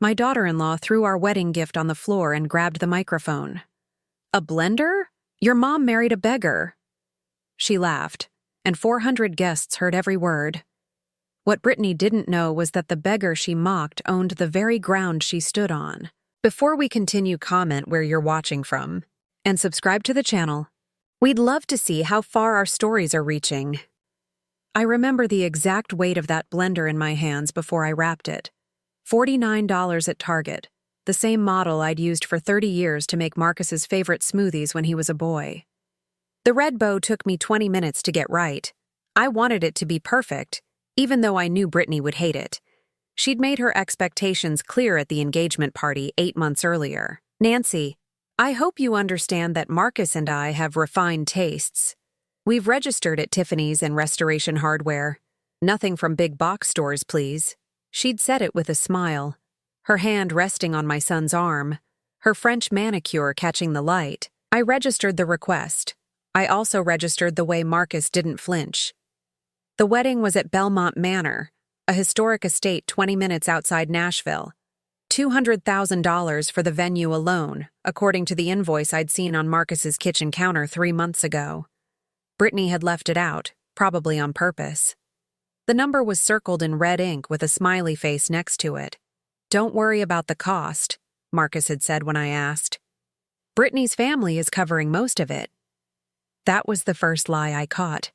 My daughter-in-law threw our wedding gift on the floor and grabbed the microphone. "A blender? Your mom married a beggar." She laughed, and 400 guests heard every word. What Brittany didn't know was that the beggar she mocked owned the very ground she stood on. Before we continue, comment where you're watching from, and subscribe to the channel. We'd love to see how far our stories are reaching. I remember the exact weight of that blender in my hands before I wrapped it. $49 at Target, the same model I'd used for 30 years to make Marcus's favorite smoothies when he was a boy. The red bow took me 20 minutes to get right. I wanted it to be perfect, even though I knew Brittany would hate it. She'd made her expectations clear at the engagement party 8 months earlier. "Nancy, I hope you understand that Marcus and I have refined tastes. We've registered at Tiffany's and Restoration Hardware. Nothing from big box stores, please." She'd said it with a smile, her hand resting on my son's arm, her French manicure catching the light. I registered the request. I also registered the way Marcus didn't flinch. The wedding was at Belmont Manor, a historic estate 20 minutes outside Nashville. $200,000 for the venue alone, according to the invoice I'd seen on Marcus's kitchen counter 3 months ago. Brittany had left it out, probably on purpose. The number was circled in red ink with a smiley face next to it. "Don't worry about the cost," Marcus had said when I asked. "Brittany's family is covering most of it." That was the first lie I caught.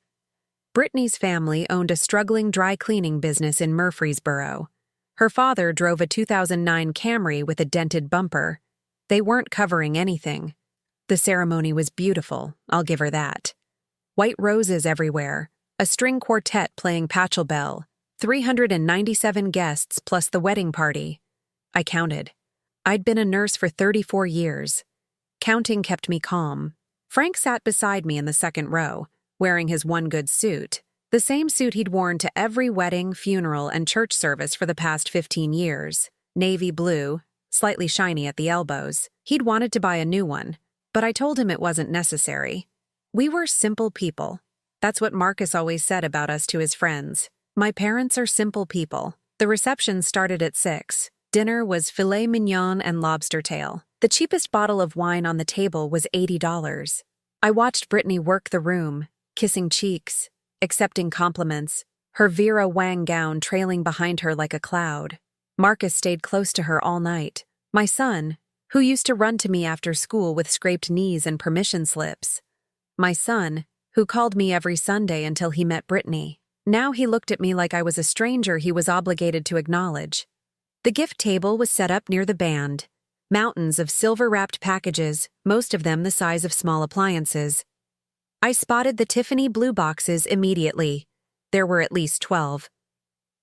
Brittany's family owned a struggling dry cleaning business in Murfreesboro. Her father drove a 2009 Camry with a dented bumper. They weren't covering anything. The ceremony was beautiful, I'll give her that. White roses everywhere, a string quartet playing Pachelbel, 397 guests plus the wedding party. I counted. I'd been a nurse for 34 years. Counting kept me calm. Frank sat beside me in the second row, wearing his one good suit, the same suit he'd worn to every wedding, funeral, and church service for the past 15 years. Navy blue, slightly shiny at the elbows. He'd wanted to buy a new one, but I told him it wasn't necessary. We were simple people. That's what Marcus always said about us to his friends. "My parents are simple people." The reception started at 6. Dinner was filet mignon and lobster tail. The cheapest bottle of wine on the table was $80. I watched Brittany work the room, kissing cheeks, accepting compliments, her Vera Wang gown trailing behind her like a cloud. Marcus stayed close to her all night. My son, who used to run to me after school with scraped knees and permission slips. My son, who called me every Sunday until he met Brittany. Now he looked at me like I was a stranger he was obligated to acknowledge. The gift table was set up near the band. Mountains of silver-wrapped packages, most of them the size of small appliances. I spotted the Tiffany blue boxes immediately. There were at least 12.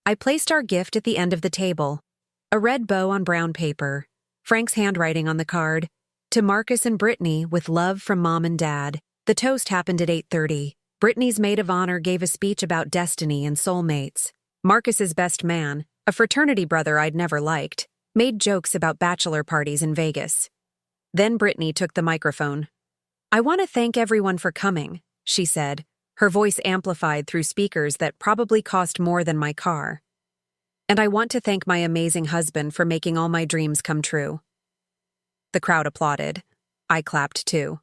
I placed our gift at the end of the table. A red bow on brown paper, Frank's handwriting on the card, "To Marcus and Brittany with love from Mom and Dad." The toast happened at 8:30. Brittany's maid of honor gave a speech about destiny and soulmates. Marcus's best man, a fraternity brother I'd never liked, made jokes about bachelor parties in Vegas. Then Brittany took the microphone. "I want to thank everyone for coming," she said, her voice amplified through speakers that probably cost more than my car. "And I want to thank my amazing husband for making all my dreams come true." The crowd applauded. I clapped too.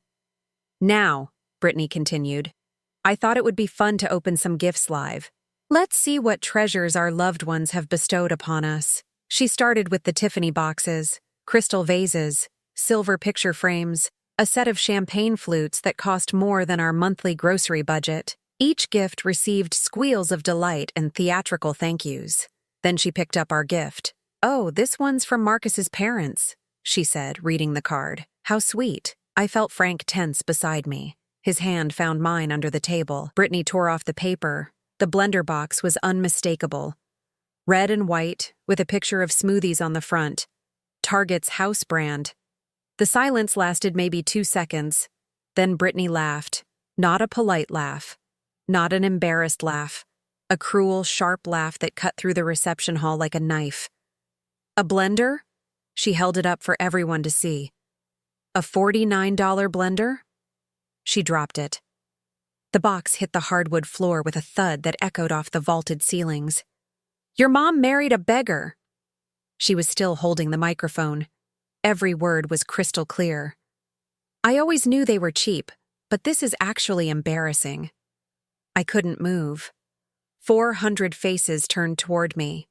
"Now," Brittany continued, "I thought it would be fun to open some gifts live. Let's see what treasures our loved ones have bestowed upon us." She started with the Tiffany boxes, crystal vases, silver picture frames, a set of champagne flutes that cost more than our monthly grocery budget. Each gift received squeals of delight and theatrical thank yous. Then she picked up our gift. "Oh, this one's from Marcus's parents," she said, reading the card. "How sweet." I felt Frank tense beside me. His hand found mine under the table. Brittany tore off the paper. The blender box was unmistakable. Red and white, with a picture of smoothies on the front. Target's house brand. The silence lasted maybe 2 seconds. Then Brittany laughed. Not a polite laugh. Not an embarrassed laugh. A cruel, sharp laugh that cut through the reception hall like a knife. "A blender?" She held it up for everyone to see. "A $49 blender?" She dropped it. The box hit the hardwood floor with a thud that echoed off the vaulted ceilings. "Your mom married a beggar." She was still holding the microphone. Every word was crystal clear. I always knew they were cheap, but this is actually embarrassing. I couldn't move. 400 faces turned toward me.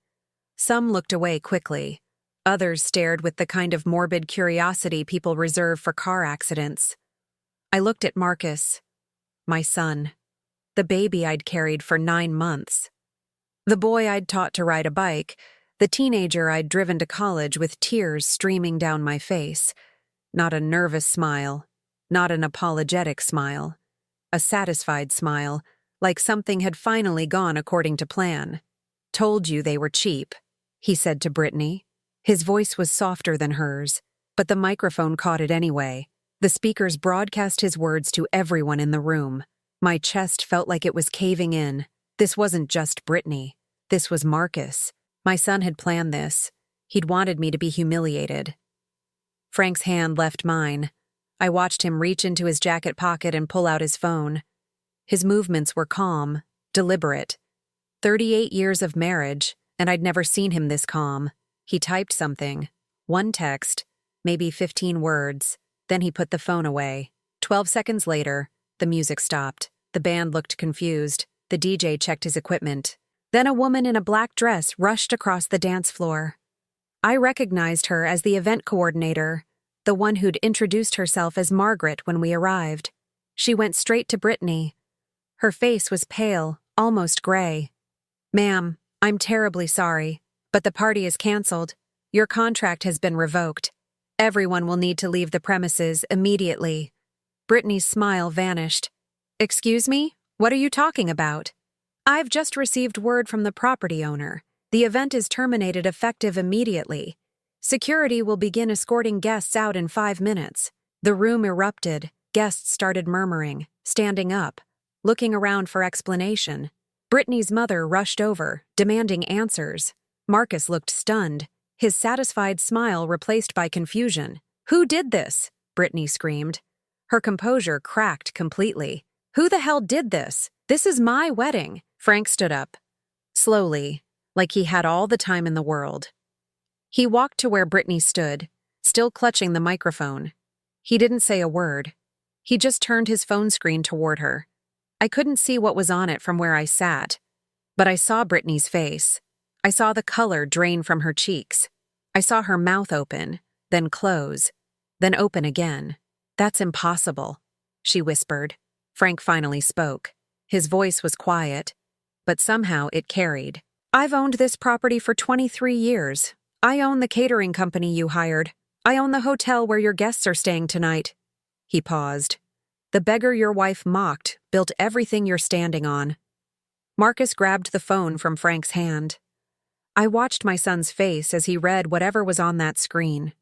Some looked away quickly. Others stared with the kind of morbid curiosity people reserve for car accidents. I looked at Marcus, my son, the baby I'd carried for 9 months. The boy I'd taught to ride a bike, the teenager I'd driven to college with tears streaming down my face. Not a nervous smile, not an apologetic smile. A satisfied smile, like something had finally gone according to plan. "Told you they were cheap," he said to Brittany. His voice was softer than hers, but the microphone caught it anyway. The speakers broadcast his words to everyone in the room. My chest felt like it was caving in. This wasn't just Brittany. This was Marcus. My son had planned this. He'd wanted me to be humiliated. Frank's hand left mine. I watched him reach into his jacket pocket and pull out his phone. His movements were calm, deliberate. 38 years of marriage, and I'd never seen him this calm. He typed something. One text, maybe 15 words. Then he put the phone away. 12 seconds later, the music stopped. The band looked confused. The DJ checked his equipment. Then a woman in a black dress rushed across the dance floor. I recognized her as the event coordinator, the one who'd introduced herself as Margaret when we arrived. She went straight to Brittany. Her face was pale, almost gray. "Ma'am, I'm terribly sorry, but the party is canceled. Your contract has been revoked. Everyone will need to leave the premises immediately." Brittany's smile vanished. "Excuse me? What are you talking about?" "I've just received word from the property owner. The event is terminated effective immediately. Security will begin escorting guests out in 5 minutes. The room erupted. Guests started murmuring, standing up, looking around for explanation. Brittany's mother rushed over, demanding answers. Marcus looked stunned, his satisfied smile replaced by confusion. "Who did this?" Brittany screamed. Her composure cracked completely. "Who the hell did this? This is my wedding." Frank stood up, slowly, like he had all the time in the world. He walked to where Brittany stood, still clutching the microphone. He didn't say a word. He just turned his phone screen toward her. I couldn't see what was on it from where I sat, but I saw Brittany's face. I saw the color drain from her cheeks. I saw her mouth open, then close, then open again. "That's impossible," she whispered. Frank finally spoke. His voice was quiet, but somehow it carried. "I've owned this property for 23 years. I own the catering company you hired. I own the hotel where your guests are staying tonight." He paused. "The beggar your wife mocked built everything you're standing on." Marcus grabbed the phone from Frank's hand. I watched my son's face as he read whatever was on that screen.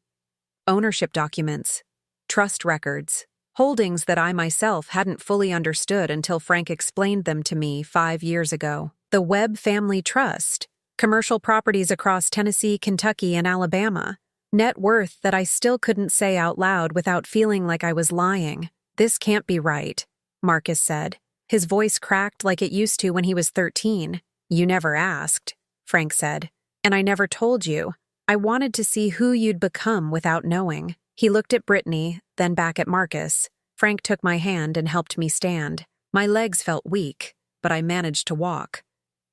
Ownership documents, trust records, holdings that I myself hadn't fully understood until Frank explained them to me 5 years ago. The Webb Family Trust, commercial properties across Tennessee, Kentucky, and Alabama. Net worth that I still couldn't say out loud without feeling like I was lying. "This can't be right," Marcus said. His voice cracked like it used to when he was 13. "You never asked," Frank said. "And I never told you. I wanted to see who you'd become without knowing." He looked at Brittany, then back at Marcus. Frank took my hand and helped me stand. My legs felt weak, but I managed to walk.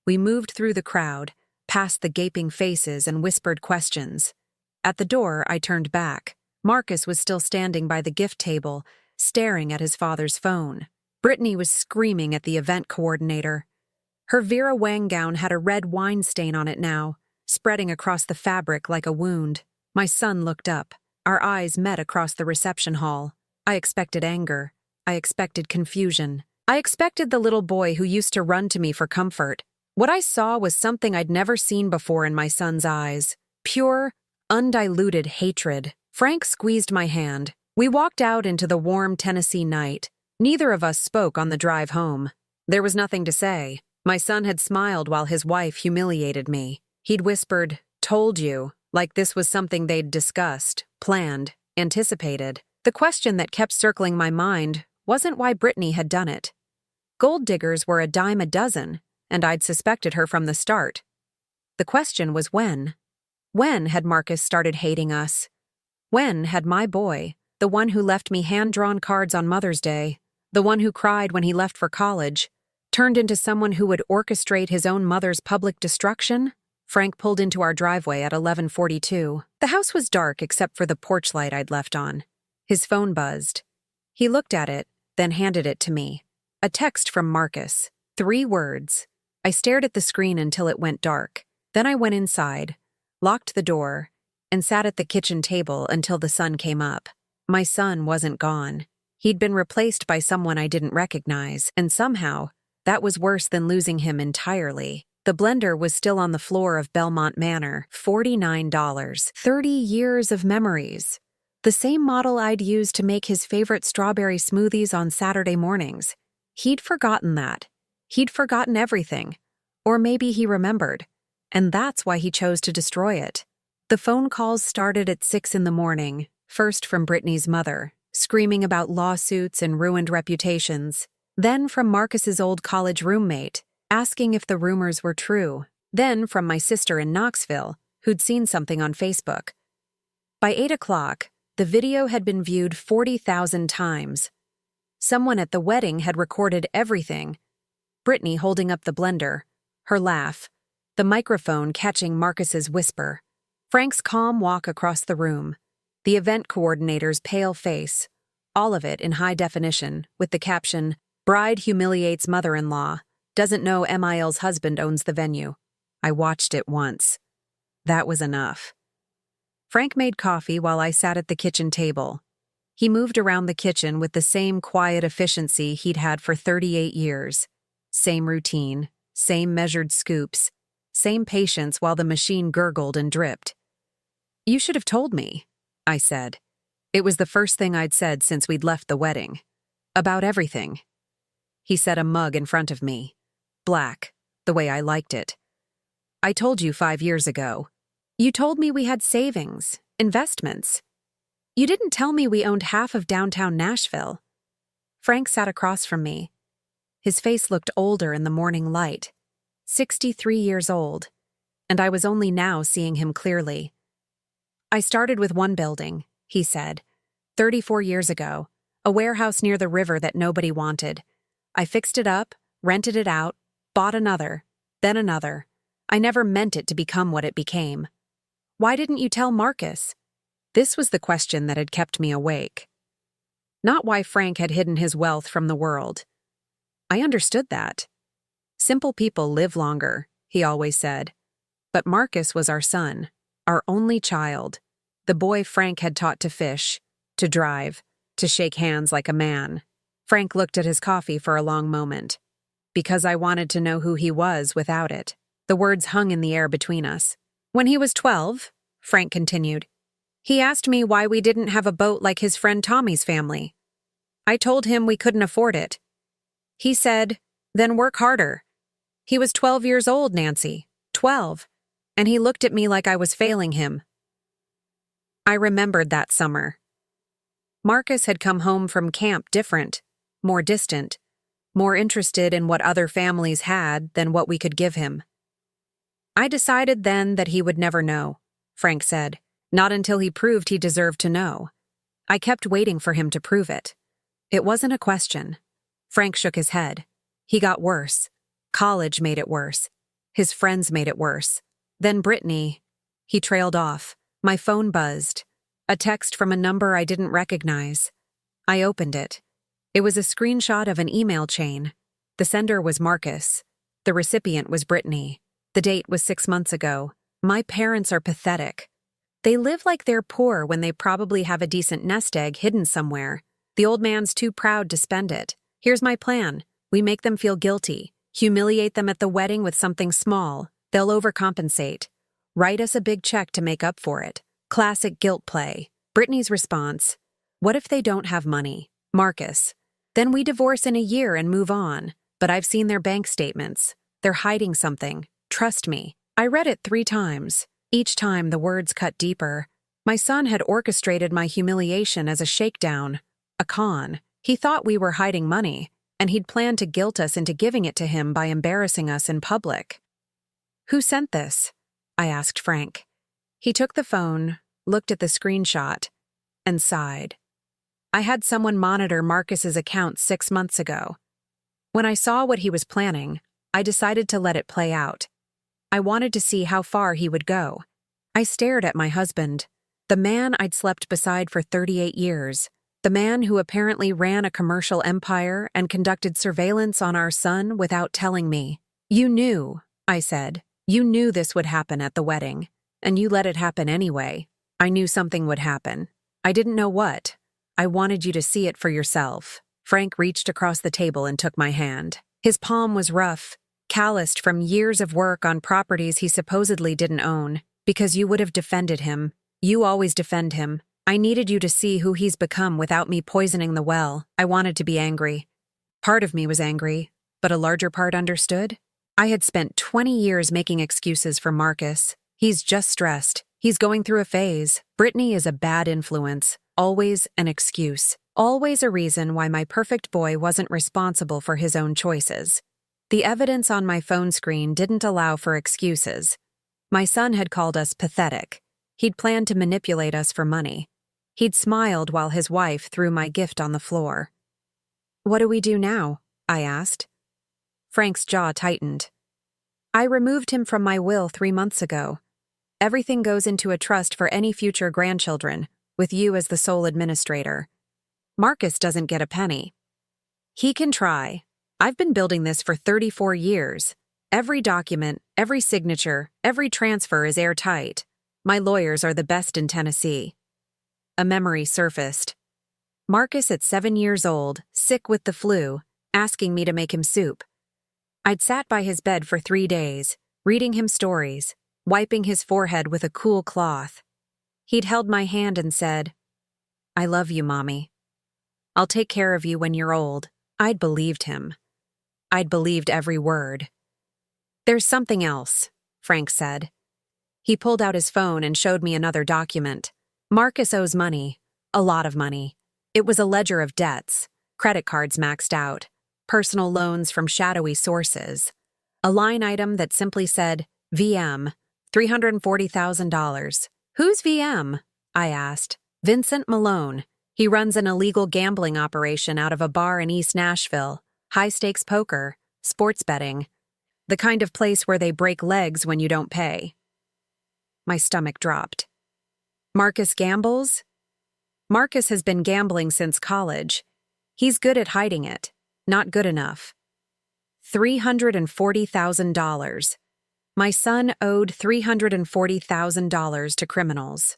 We moved through the crowd, past the gaping faces and whispered questions. At the door, I turned back. Marcus was still standing by the gift table, staring at his father's phone. Brittany was screaming at the event coordinator. Her Vera Wang gown had a red wine stain on it now, spreading across the fabric like a wound. My son looked up. Our eyes met across the reception hall. I expected anger. I expected confusion. I expected the little boy who used to run to me for comfort. What I saw was something I'd never seen before in my son's eyes. Pure, undiluted hatred. Frank squeezed my hand. We walked out into the warm Tennessee night. Neither of us spoke on the drive home. There was nothing to say. My son had smiled while his wife humiliated me. He'd whispered, "Told you," like this was something they'd discussed, planned, anticipated. The question that kept circling my mind wasn't why Brittany had done it. Gold diggers were a dime a dozen, and I'd suspected her from the start. The question was when. When had Marcus started hating us? When had my boy, the one who left me hand-drawn cards on Mother's Day, the one who cried when he left for college, turned into someone who would orchestrate his own mother's public destruction? Frank pulled into our driveway at 11:42. The house was dark except for the porch light I'd left on. His phone buzzed. He looked at it, then handed it to me. A text from Marcus. 3 words. I stared at the screen until it went dark. Then I went inside, locked the door, and sat at the kitchen table until the sun came up. My son wasn't gone. He'd been replaced by someone I didn't recognize, and somehow, that was worse than losing him entirely. The blender was still on the floor of Belmont Manor, $49. 30 years of memories. The same model I'd used to make his favorite strawberry smoothies on Saturday mornings. He'd forgotten that. He'd forgotten everything. Or maybe he remembered. And that's why he chose to destroy it. The phone calls started at 6 in the morning, first from Brittany's mother, screaming about lawsuits and ruined reputations. Then from Marcus's old college roommate, asking if the rumors were true. Then from my sister in Knoxville, who'd seen something on Facebook. By 8 o'clock, the video had been viewed 40,000 times. Someone at the wedding had recorded everything. Brittany holding up the blender, her laugh, the microphone catching Marcus's whisper, Frank's calm walk across the room, the event coordinator's pale face, all of it in high definition, with the caption, "Bride humiliates mother-in-law, doesn't know MIL's husband owns the venue." I watched it once. That was enough. Frank made coffee while I sat at the kitchen table. He moved around the kitchen with the same quiet efficiency he'd had for 38 years. Same routine, same measured scoops, same patience while the machine gurgled and dripped. "You should have told me," I said. It was the first thing I'd said since we'd left the wedding. About everything. He set a mug in front of me. Black, the way I liked it. "I told you 5 years ago. You told me we had savings, investments. You didn't tell me we owned half of downtown Nashville." Frank sat across from me. His face looked older in the morning light. 63 years old, and I was only now seeing him clearly. "I started with one building," he said, 34 years ago, a warehouse near the river that nobody wanted. I fixed it up, rented it out, bought another, then another. I never meant it to become what it became. Why didn't you tell Marcus? This was the question that had kept me awake. Not why Frank had hidden his wealth from the world. I understood that. Simple people live longer, he always said. But Marcus was our son, our only child, the boy Frank had taught to fish, to drive, to shake hands like a man. Frank looked at his coffee for a long moment. Because I wanted to know who he was without it. The words hung in the air between us. "When he was 12, Frank continued, he asked me why we didn't have a boat like his friend Tommy's family. I told him we couldn't afford it. He said, then work harder. He was 12 years old, Nancy. 12. And he looked at me like I was failing him." I remembered that summer. Marcus had come home from camp different, more distant, more interested in what other families had than what we could give him. "I decided then that he would never know," Frank said, "not until he proved he deserved to know. I kept waiting for him to prove it. It wasn't a question." Frank shook his head. "He got worse. College made it worse. His friends made it worse. Then Brittany." He trailed off. My phone buzzed. A text from a number I didn't recognize. I opened it. It was a screenshot of an email chain. The sender was Marcus. The recipient was Brittany. The date was 6 months ago. My parents are pathetic. They live like they're poor when they probably have a decent nest egg hidden somewhere. The old man's too proud to spend it. Here's my plan. We make them feel guilty. Humiliate them at the wedding with something small. They'll overcompensate. Write us a big check to make up for it. Classic guilt play. Brittany's response. "What if they don't have money?" Marcus. "Then we divorce in a year and move on. But I've seen their bank statements. They're hiding something. Trust me." I read it 3 times. Each time the words cut deeper. My son had orchestrated my humiliation as a shakedown, a con. He thought we were hiding money, and he'd planned to guilt us into giving it to him by embarrassing us in public. "Who sent this?" I asked Frank. He took the phone, looked at the screenshot, and sighed. I had someone monitor Marcus's account 6 months ago. When I saw what he was planning, I decided to let it play out. I wanted to see how far he would go. I stared at my husband, the man I'd slept beside for 38 years, the man who apparently ran a commercial empire and conducted surveillance on our son without telling me. You knew, I said. You knew this would happen at the wedding, and you let it happen anyway. I knew something would happen. I didn't know what. I wanted you to see it for yourself. Frank reached across the table and took my hand. His palm was rough, calloused from years of work on properties he supposedly didn't own, because you would have defended him. You always defend him. I needed you to see who he's become without me poisoning the well. I wanted to be angry. Part of me was angry, but a larger part understood. I had spent 20 years making excuses for Marcus. He's just stressed. He's going through a phase. Brittany is a bad influence. Always an excuse. Always a reason why my perfect boy wasn't responsible for his own choices. The evidence on my phone screen didn't allow for excuses. My son had called us pathetic. He'd planned to manipulate us for money. He'd smiled while his wife threw my gift on the floor. What do we do now? I asked. Frank's jaw tightened. I removed him from my will 3 months ago. Everything goes into a trust for any future grandchildren, with you as the sole administrator. Marcus doesn't get a penny. He can try. I've been building this for 34 years. Every document, every signature, every transfer is airtight. My lawyers are the best in Tennessee. A memory surfaced. Marcus at 7 years old, sick with the flu, asking me to make him soup. I'd sat by his bed for 3 days, reading him stories, wiping his forehead with a cool cloth. He'd held my hand and said, I love you, Mommy. I'll take care of you when you're old. I'd believed him. I'd believed every word. There's something else, Frank said. He pulled out his phone and showed me another document. Marcus owes money, a lot of money. It was a ledger of debts, credit cards maxed out, personal loans from shadowy sources. A line item that simply said, VM, $340,000. Who's VM? I asked. Vincent Malone. He runs an illegal gambling operation out of a bar in East Nashville, high-stakes poker, sports betting, the kind of place where they break legs when you don't pay. My stomach dropped. Marcus gambles? Marcus has been gambling since college. He's good at hiding it, not good enough. $340,000. My son owed $340,000 to criminals.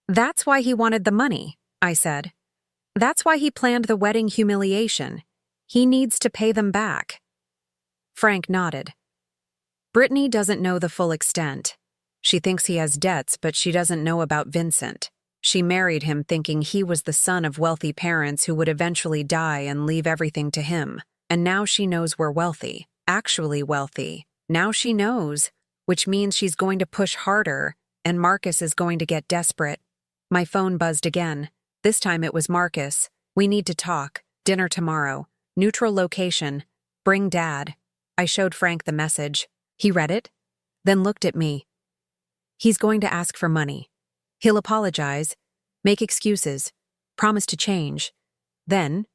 That's why he wanted the money, I said. That's why he planned the wedding humiliation. He needs to pay them back. Frank nodded. Brittany doesn't know the full extent. She thinks he has debts, but she doesn't know about Vincent. She married him thinking he was the son of wealthy parents who would eventually die and leave everything to him. And now she knows we're wealthy, actually wealthy. Now she knows, which means she's going to push harder, and Marcus is going to get desperate. My phone buzzed again. This time it was Marcus. We need to talk. Dinner tomorrow. Neutral location. Bring Dad. I showed Frank the message. He read it, then looked at me. He's going to ask for money. He'll apologize, make excuses, promise to change. Then,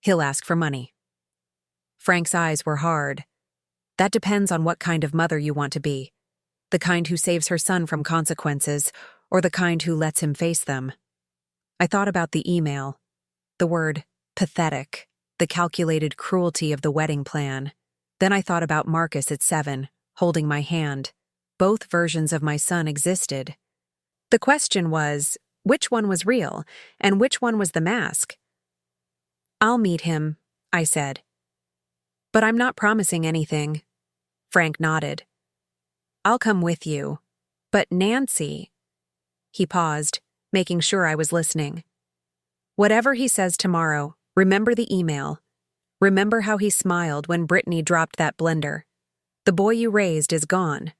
he'll ask for money. Frank's eyes were hard. That depends on what kind of mother you want to be. The kind who saves her son from consequences, or the kind who lets him face them. I thought about the email, the word pathetic, the calculated cruelty of the wedding plan. Then I thought about Marcus at 7, holding my hand. Both versions of my son existed. The question was, which one was real, and which one was the mask? I'll meet him, I said. But I'm not promising anything. Frank nodded. I'll come with you. But Nancy... He paused, making sure I was listening. Whatever he says tomorrow, remember the email. Remember how he smiled when Brittany dropped that blender. The boy you raised is gone.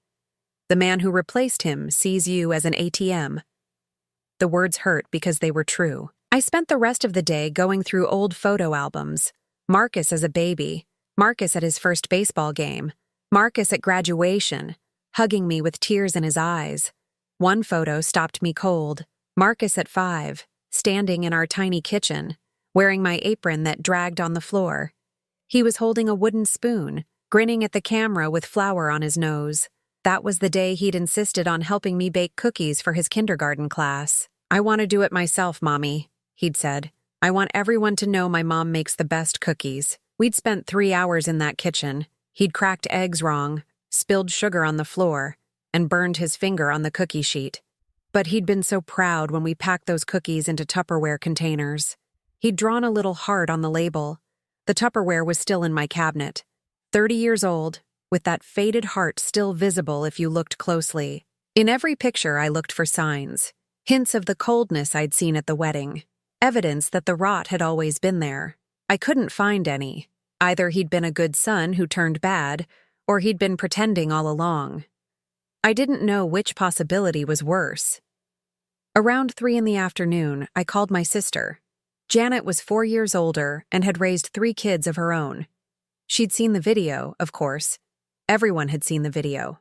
The man who replaced him sees you as an ATM. The words hurt because they were true. I spent the rest of the day going through old photo albums. Marcus as a baby, Marcus at his first baseball game, Marcus at graduation, hugging me with tears in his eyes. One photo stopped me cold. Marcus at 5, standing in our tiny kitchen, wearing my apron that dragged on the floor. He was holding a wooden spoon, grinning at the camera with flour on his nose. That was the day he'd insisted on helping me bake cookies for his kindergarten class. "I want to do it myself, Mommy," he'd said. "I want everyone to know my mom makes the best cookies." We'd spent 3 hours in that kitchen. He'd cracked eggs wrong, spilled sugar on the floor, and burned his finger on the cookie sheet. But he'd been so proud when we packed those cookies into Tupperware containers. He'd drawn a little heart on the label. The Tupperware was still in my cabinet. 30 years old, with that faded heart still visible if you looked closely. In every picture I looked for signs, hints of the coldness I'd seen at the wedding, evidence that the rot had always been there. I couldn't find any. Either he'd been a good son who turned bad, or he'd been pretending all along. I didn't know which possibility was worse. Around 3 in the afternoon, I called my sister. Janet was 4 years older and had raised 3 kids of her own. She'd seen the video, of course. Everyone had seen the video.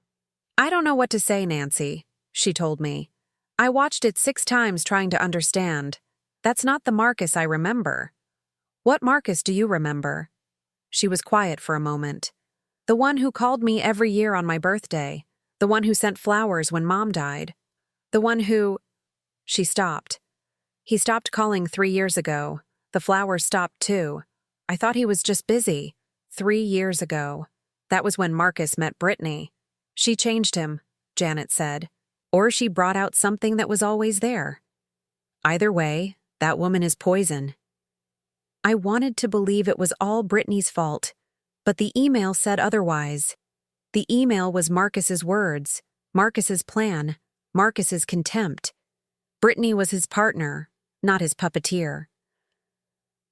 "I don't know what to say, Nancy," she told me. "I watched it 6 times trying to understand. That's not the Marcus I remember." "What Marcus do you remember?" She was quiet for a moment. "The one who called me every year on my birthday. The one who sent flowers when Mom died. The one who—" She stopped. "He stopped calling 3 years ago. The flowers stopped too. I thought he was just busy. 3 years ago. That was when Marcus met Brittany. She changed him," Janet said. "Or she brought out something that was always there. Either way, that woman is poison." I wanted to believe it was all Brittany's fault, but the email said otherwise. The email was Marcus's words, Marcus's plan, Marcus's contempt. Brittany was his partner, not his puppeteer.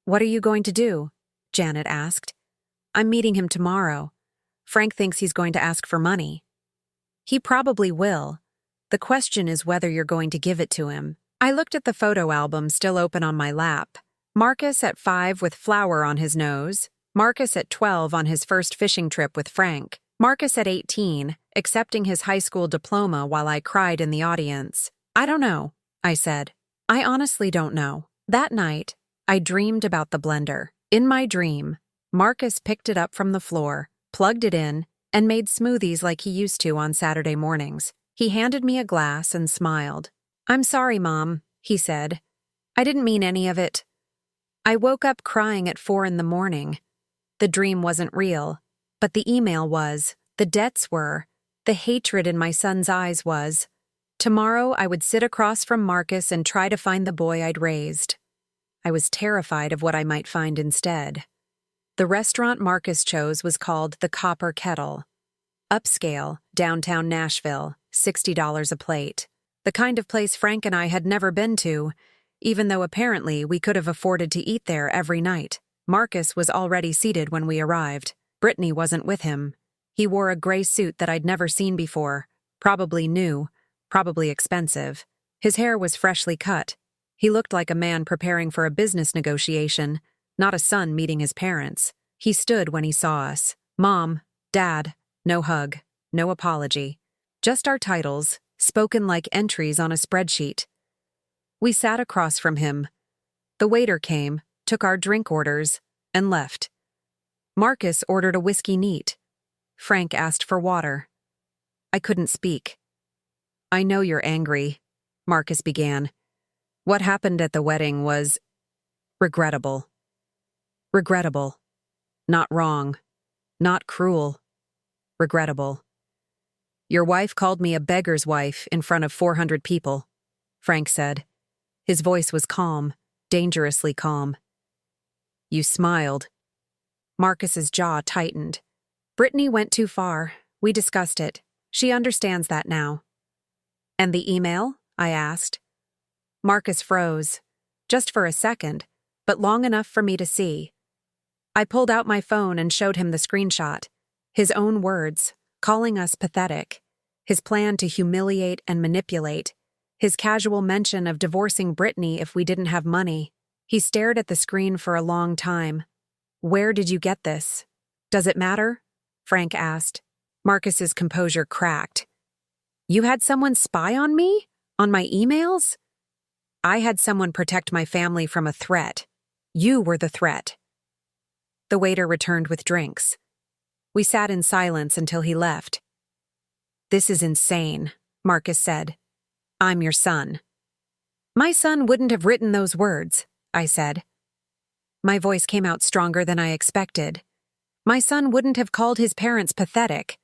"What are you going to do?" Janet asked. "I'm meeting him tomorrow. Frank thinks he's going to ask for money." "He probably will. The question is whether you're going to give it to him." I looked at the photo album still open on my lap. Marcus at 5 with flour on his nose. Marcus at 12 on his first fishing trip with Frank. Marcus at 18, accepting his high school diploma while I cried in the audience. "I don't know," I said. "I honestly don't know." That night, I dreamed about the blender. In my dream, Marcus picked it up from the floor, plugged it in, and made smoothies like he used to on Saturday mornings. He handed me a glass and smiled. "I'm sorry, Mom," he said. "I didn't mean any of it." I woke up crying at 4 in the morning. The dream wasn't real, but the email was, the debts were, the hatred in my son's eyes was. Tomorrow I would sit across from Marcus and try to find the boy I'd raised. I was terrified of what I might find instead. The restaurant Marcus chose was called the Copper Kettle. Upscale, downtown Nashville, $60 a plate. The kind of place Frank and I had never been to, even though apparently we could have afforded to eat there every night. Marcus was already seated when we arrived. Brittany wasn't with him. He wore a gray suit that I'd never seen before, probably new, probably expensive. His hair was freshly cut. He looked like a man preparing for a business negotiation, not a son meeting his parents. He stood when he saw us. Mom, Dad, no hug, no apology. Just our titles, spoken like entries on a spreadsheet. We sat across from him. The waiter came, took our drink orders, and left. Marcus ordered a whiskey neat. Frank asked for water. I couldn't speak. "I know you're angry," Marcus began. "What happened at the wedding was regrettable. Regrettable. Not wrong. Not cruel. Regrettable. Your wife called me a beggar's wife in front of 400 people," Frank said. His voice was calm, dangerously calm. "You smiled." Marcus's jaw tightened. "Brittany went too far. We discussed it. She understands that now." "And the email?" I asked. Marcus froze. Just for a second, but long enough for me to see. I pulled out my phone and showed him the screenshot. His own words, calling us pathetic. His plan to humiliate and manipulate. His casual mention of divorcing Brittany if we didn't have money. He stared at the screen for a long time. "Where did you get this? Does it matter?" Frank asked. Marcus's composure cracked. You had someone spy on me? On my emails? I had someone protect my family from a threat. You were the threat. The waiter returned with drinks. We sat in silence until he left. This is insane, Marcus said. I'm your son. My son wouldn't have written those words, I said. My voice came out stronger than I expected. My son wouldn't have called his parents pathetic.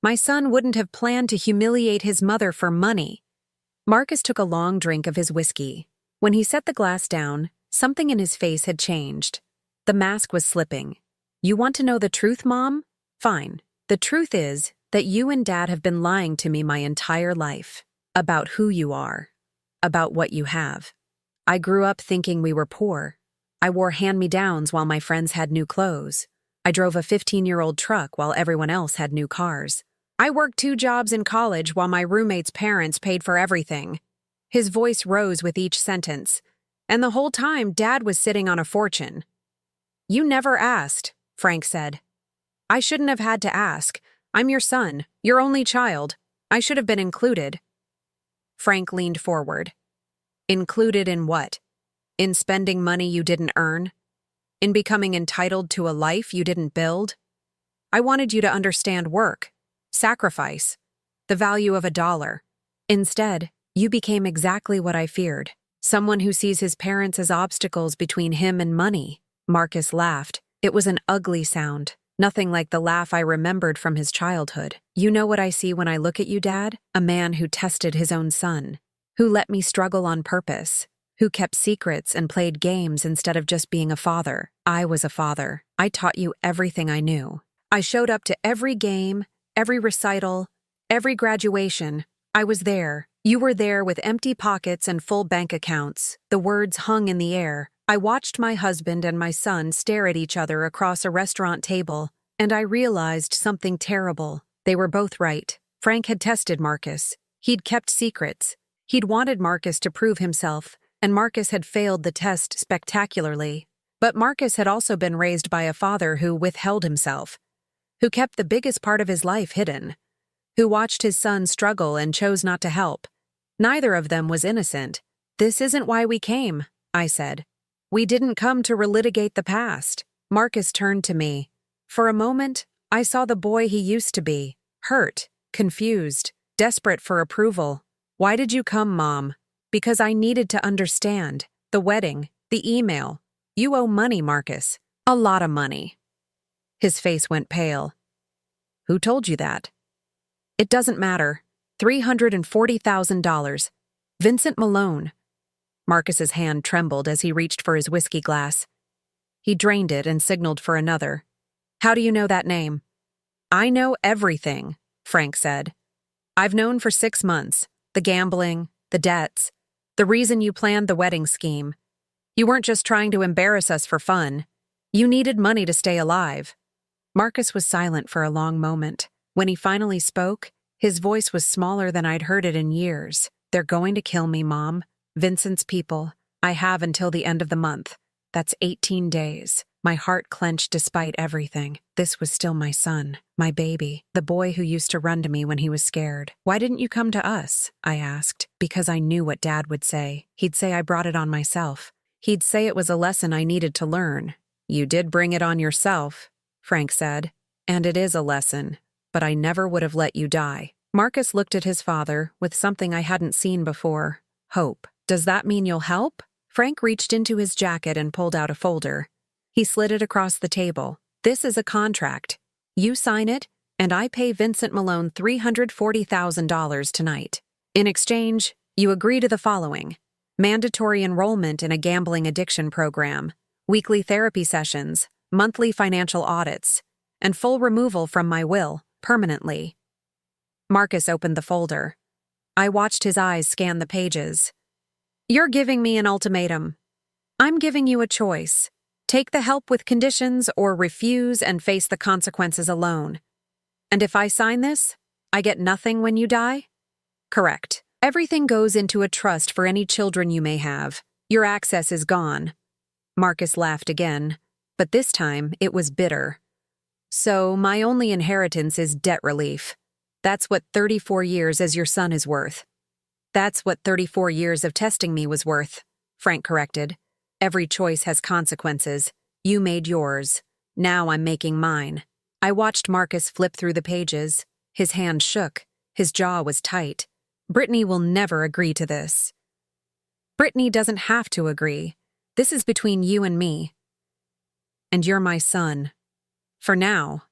My son wouldn't have planned to humiliate his mother for money. Marcus took a long drink of his whiskey. When he set the glass down, something in his face had changed. The mask was slipping. You want to know the truth, Mom? Fine. The truth is that you and Dad have been lying to me my entire life. About who you are. About what you have. I grew up thinking we were poor. I wore hand-me-downs while my friends had new clothes. I drove a 15-year-old truck while everyone else had new cars. I worked 2 jobs in college while my roommate's parents paid for everything. His voice rose with each sentence. And the whole time, Dad was sitting on a fortune. You never asked, Frank said. I shouldn't have had to ask. I'm your son, your only child. I should have been included. Frank leaned forward. Included in what? In spending money you didn't earn? In becoming entitled to a life you didn't build? I wanted you to understand work, sacrifice, the value of $1. Instead, you became exactly what I feared. Someone who sees his parents as obstacles between him and money. Marcus laughed. It was an ugly sound. Nothing like the laugh I remembered from his childhood. You know what I see when I look at you, Dad? A man who tested his own son. Who let me struggle on purpose. Who kept secrets and played games instead of just being a father. I was a father. I taught you everything I knew. I showed up to every game, every recital, every graduation. I was there. You were there with empty pockets and full bank accounts. The words hung in the air. I watched my husband and my son stare at each other across a restaurant table, and I realized something terrible. They were both right. Frank had tested Marcus. He'd kept secrets. He'd wanted Marcus to prove himself, and Marcus had failed the test spectacularly. But Marcus had also been raised by a father who withheld himself, who kept the biggest part of his life hidden, who watched his son struggle and chose not to help. Neither of them was innocent. This isn't why we came, I said. We didn't come to relitigate the past. Marcus turned to me. For a moment, I saw the boy he used to be, hurt, confused, desperate for approval. Why did you come, Mom? Because I needed to understand. The wedding, the email. You owe money, Marcus. A lot of money. His face went pale. Who told you that? It doesn't matter. $340,000. Vincent Malone. Marcus's hand trembled as he reached for his whiskey glass. He drained it and signaled for another. How do you know that name? I know everything, Frank said. I've known for 6 months. The gambling, the debts, the reason you planned the wedding scheme. You weren't just trying to embarrass us for fun. You needed money to stay alive. Marcus was silent for a long moment. When he finally spoke, his voice was smaller than I'd heard it in years. They're going to kill me, Mom. Vincent's people. I have until the end of the month. That's 18 days. My heart clenched despite everything. This was still my son, my baby, the boy who used to run to me when he was scared. Why didn't you come to us? I asked, because I knew what Dad would say. He'd say I brought it on myself. He'd say it was a lesson I needed to learn. You did bring it on yourself, Frank said. And it is a lesson, but I never would have let you die. Marcus looked at his father with something I hadn't seen before. Hope. Does that mean you'll help? Frank reached into his jacket and pulled out a folder. He slid it across the table. This is a contract. You sign it, and I pay Vincent Malone $340,000 tonight. In exchange, you agree to the following: mandatory enrollment in a gambling addiction program, weekly therapy sessions, monthly financial audits, and full removal from my will, permanently. Marcus opened the folder. I watched his eyes scan the pages. You're giving me an ultimatum. I'm giving you a choice. Take the help with conditions or refuse and face the consequences alone. And if I sign this, I get nothing when you die? Correct. Everything goes into a trust for any children you may have. Your access is gone. Marcus laughed again, but this time it was bitter. So my only inheritance is debt relief. That's what 34 years as your son is worth. That's what 34 years of testing me was worth, Frank corrected. Every choice has consequences. You made yours. Now I'm making mine. I watched Marcus flip through the pages. His hand shook. His jaw was tight. Brittany will never agree to this. Brittany doesn't have to agree. This is between you and me. And you're my son. For now.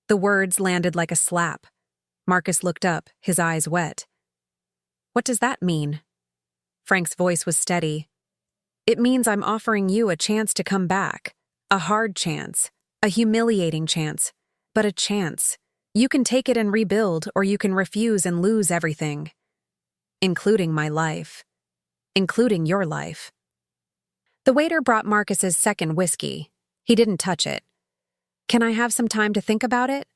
The words landed like a slap. Marcus looked up, his eyes wet. What does that mean? Frank's voice was steady. It means I'm offering you a chance to come back. A hard chance. A humiliating chance. But a chance. You can take it and rebuild, or you can refuse and lose everything. Including my life. Including your life. The waiter brought Marcus's second whiskey. He didn't touch it. Can I have some time to think about it?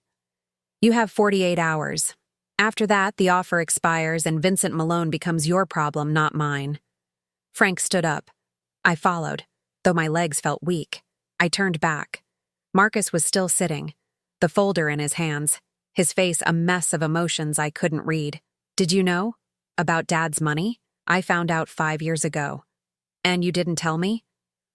You have 48 hours. After that, the offer expires and Vincent Malone becomes your problem, not mine. Frank stood up. I followed, though my legs felt weak. I turned back. Marcus was still sitting, the folder in his hands, his face a mess of emotions I couldn't read. Did you know? About Dad's money? I found out 5 years ago. And you didn't tell me?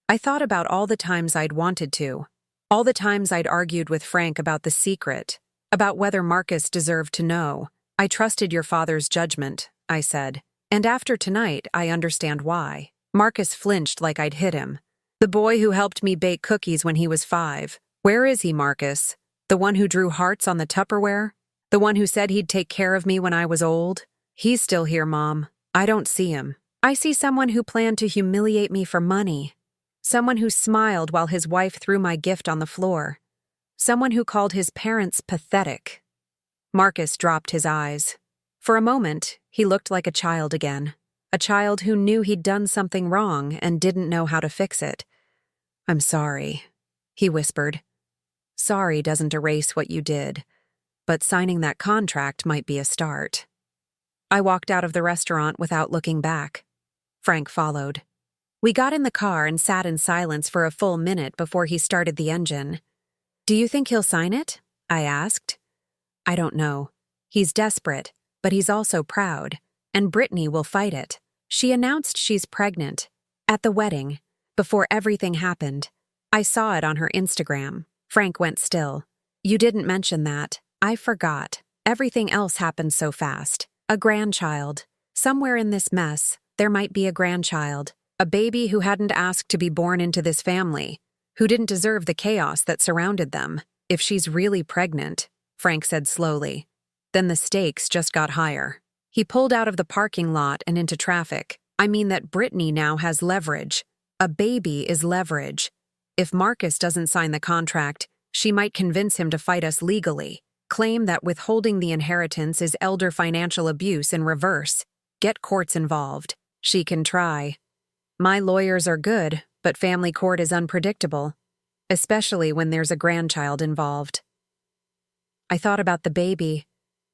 I thought about all the times I'd wanted to. All the times I'd argued with Frank about the secret, about whether Marcus deserved to know. I trusted your father's judgment, I said. And after tonight, I understand why. Marcus flinched like I'd hit him. The boy who helped me bake cookies when he was 5. Where is he, Marcus? The one who drew hearts on the Tupperware? The one who said he'd take care of me when I was old? He's still here, Mom. I don't see him. I see someone who planned to humiliate me for money. Someone who smiled while his wife threw my gift on the floor. Someone who called his parents pathetic. Marcus dropped his eyes. For a moment, he looked like a child again. A child who knew he'd done something wrong and didn't know how to fix it. I'm sorry, he whispered. Sorry doesn't erase what you did, but signing that contract might be a start. I walked out of the restaurant without looking back. Frank followed. We got in the car and sat in silence for a full minute before he started the engine. Do you think he'll sign it? I asked. I don't know. He's desperate, but he's also proud, and Brittany will fight it. She announced she's pregnant. At the wedding, before everything happened. I saw it on her Instagram. Frank went still. You didn't mention that. I forgot. Everything else happened so fast. A grandchild. Somewhere in this mess, there might be a grandchild. A baby who hadn't asked to be born into this family, who didn't deserve the chaos that surrounded them. If she's really pregnant, Frank said slowly, then the stakes just got higher. He pulled out of the parking lot and into traffic. I mean that Brittany now has leverage. A baby is leverage. If Marcus doesn't sign the contract, she might convince him to fight us legally, claim that withholding the inheritance is elder financial abuse in reverse, get courts involved. She can try. My lawyers are good, but family court is unpredictable, especially when there's a grandchild involved. I thought about the baby,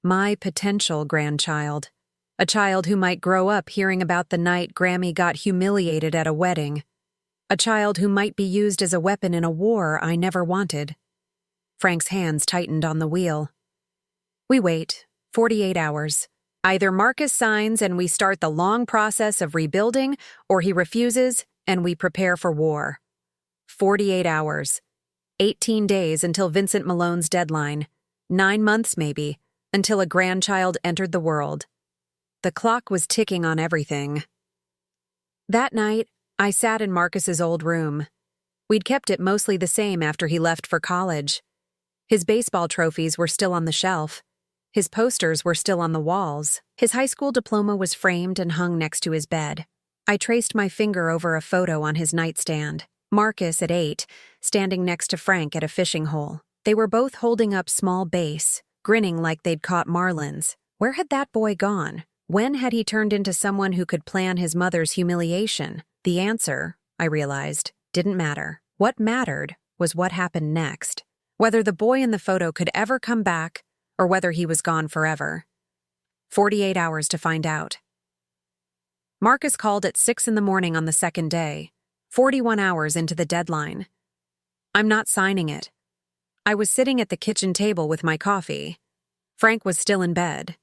my potential grandchild, a child who might grow up hearing about the night Grammy got humiliated at a wedding, a child who might be used as a weapon in a war I never wanted. Frank's hands tightened on the wheel. We wait, 48 hours. Either Marcus signs and we start the long process of rebuilding, or he refuses and we prepare for war. 48 hours. 18 days until Vincent Malone's deadline. 9 months, maybe, until a grandchild entered the world. The clock was ticking on everything. That night, I sat in Marcus's old room. We'd kept it mostly the same after he left for college. His baseball trophies were still on the shelf. His posters were still on the walls. His high school diploma was framed and hung next to his bed. I traced my finger over a photo on his nightstand. Marcus at 8, standing next to Frank at a fishing hole. They were both holding up small bass, grinning like they'd caught marlins. Where had that boy gone? When had he turned into someone who could plan his mother's humiliation? The answer, I realized, didn't matter. What mattered was what happened next. Whether the boy in the photo could ever come back, or whether he was gone forever. 48 hours to find out. Marcus called at 6 in the morning on the second day, 41 hours into the deadline. I'm not signing it. I was sitting at the kitchen table with my coffee. Frank was still in bed.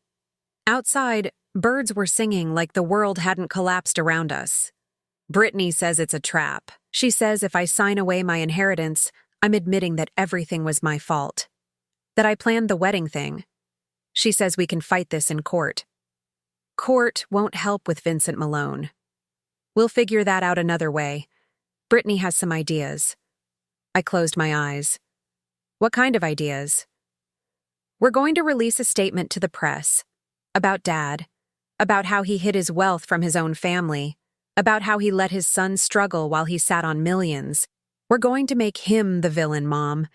Outside, birds were singing like the world hadn't collapsed around us. Brittany says it's a trap. She says if I sign away my inheritance, I'm admitting that everything was my fault. That I planned the wedding thing. She says we can fight this in court. Court won't help with Vincent Malone. We'll figure that out another way. Brittany has some ideas. I closed my eyes. What kind of ideas? We're going to release a statement to the press. About Dad. About how he hid his wealth from his own family. About how he let his son struggle while he sat on millions. We're going to make him the villain, Mom.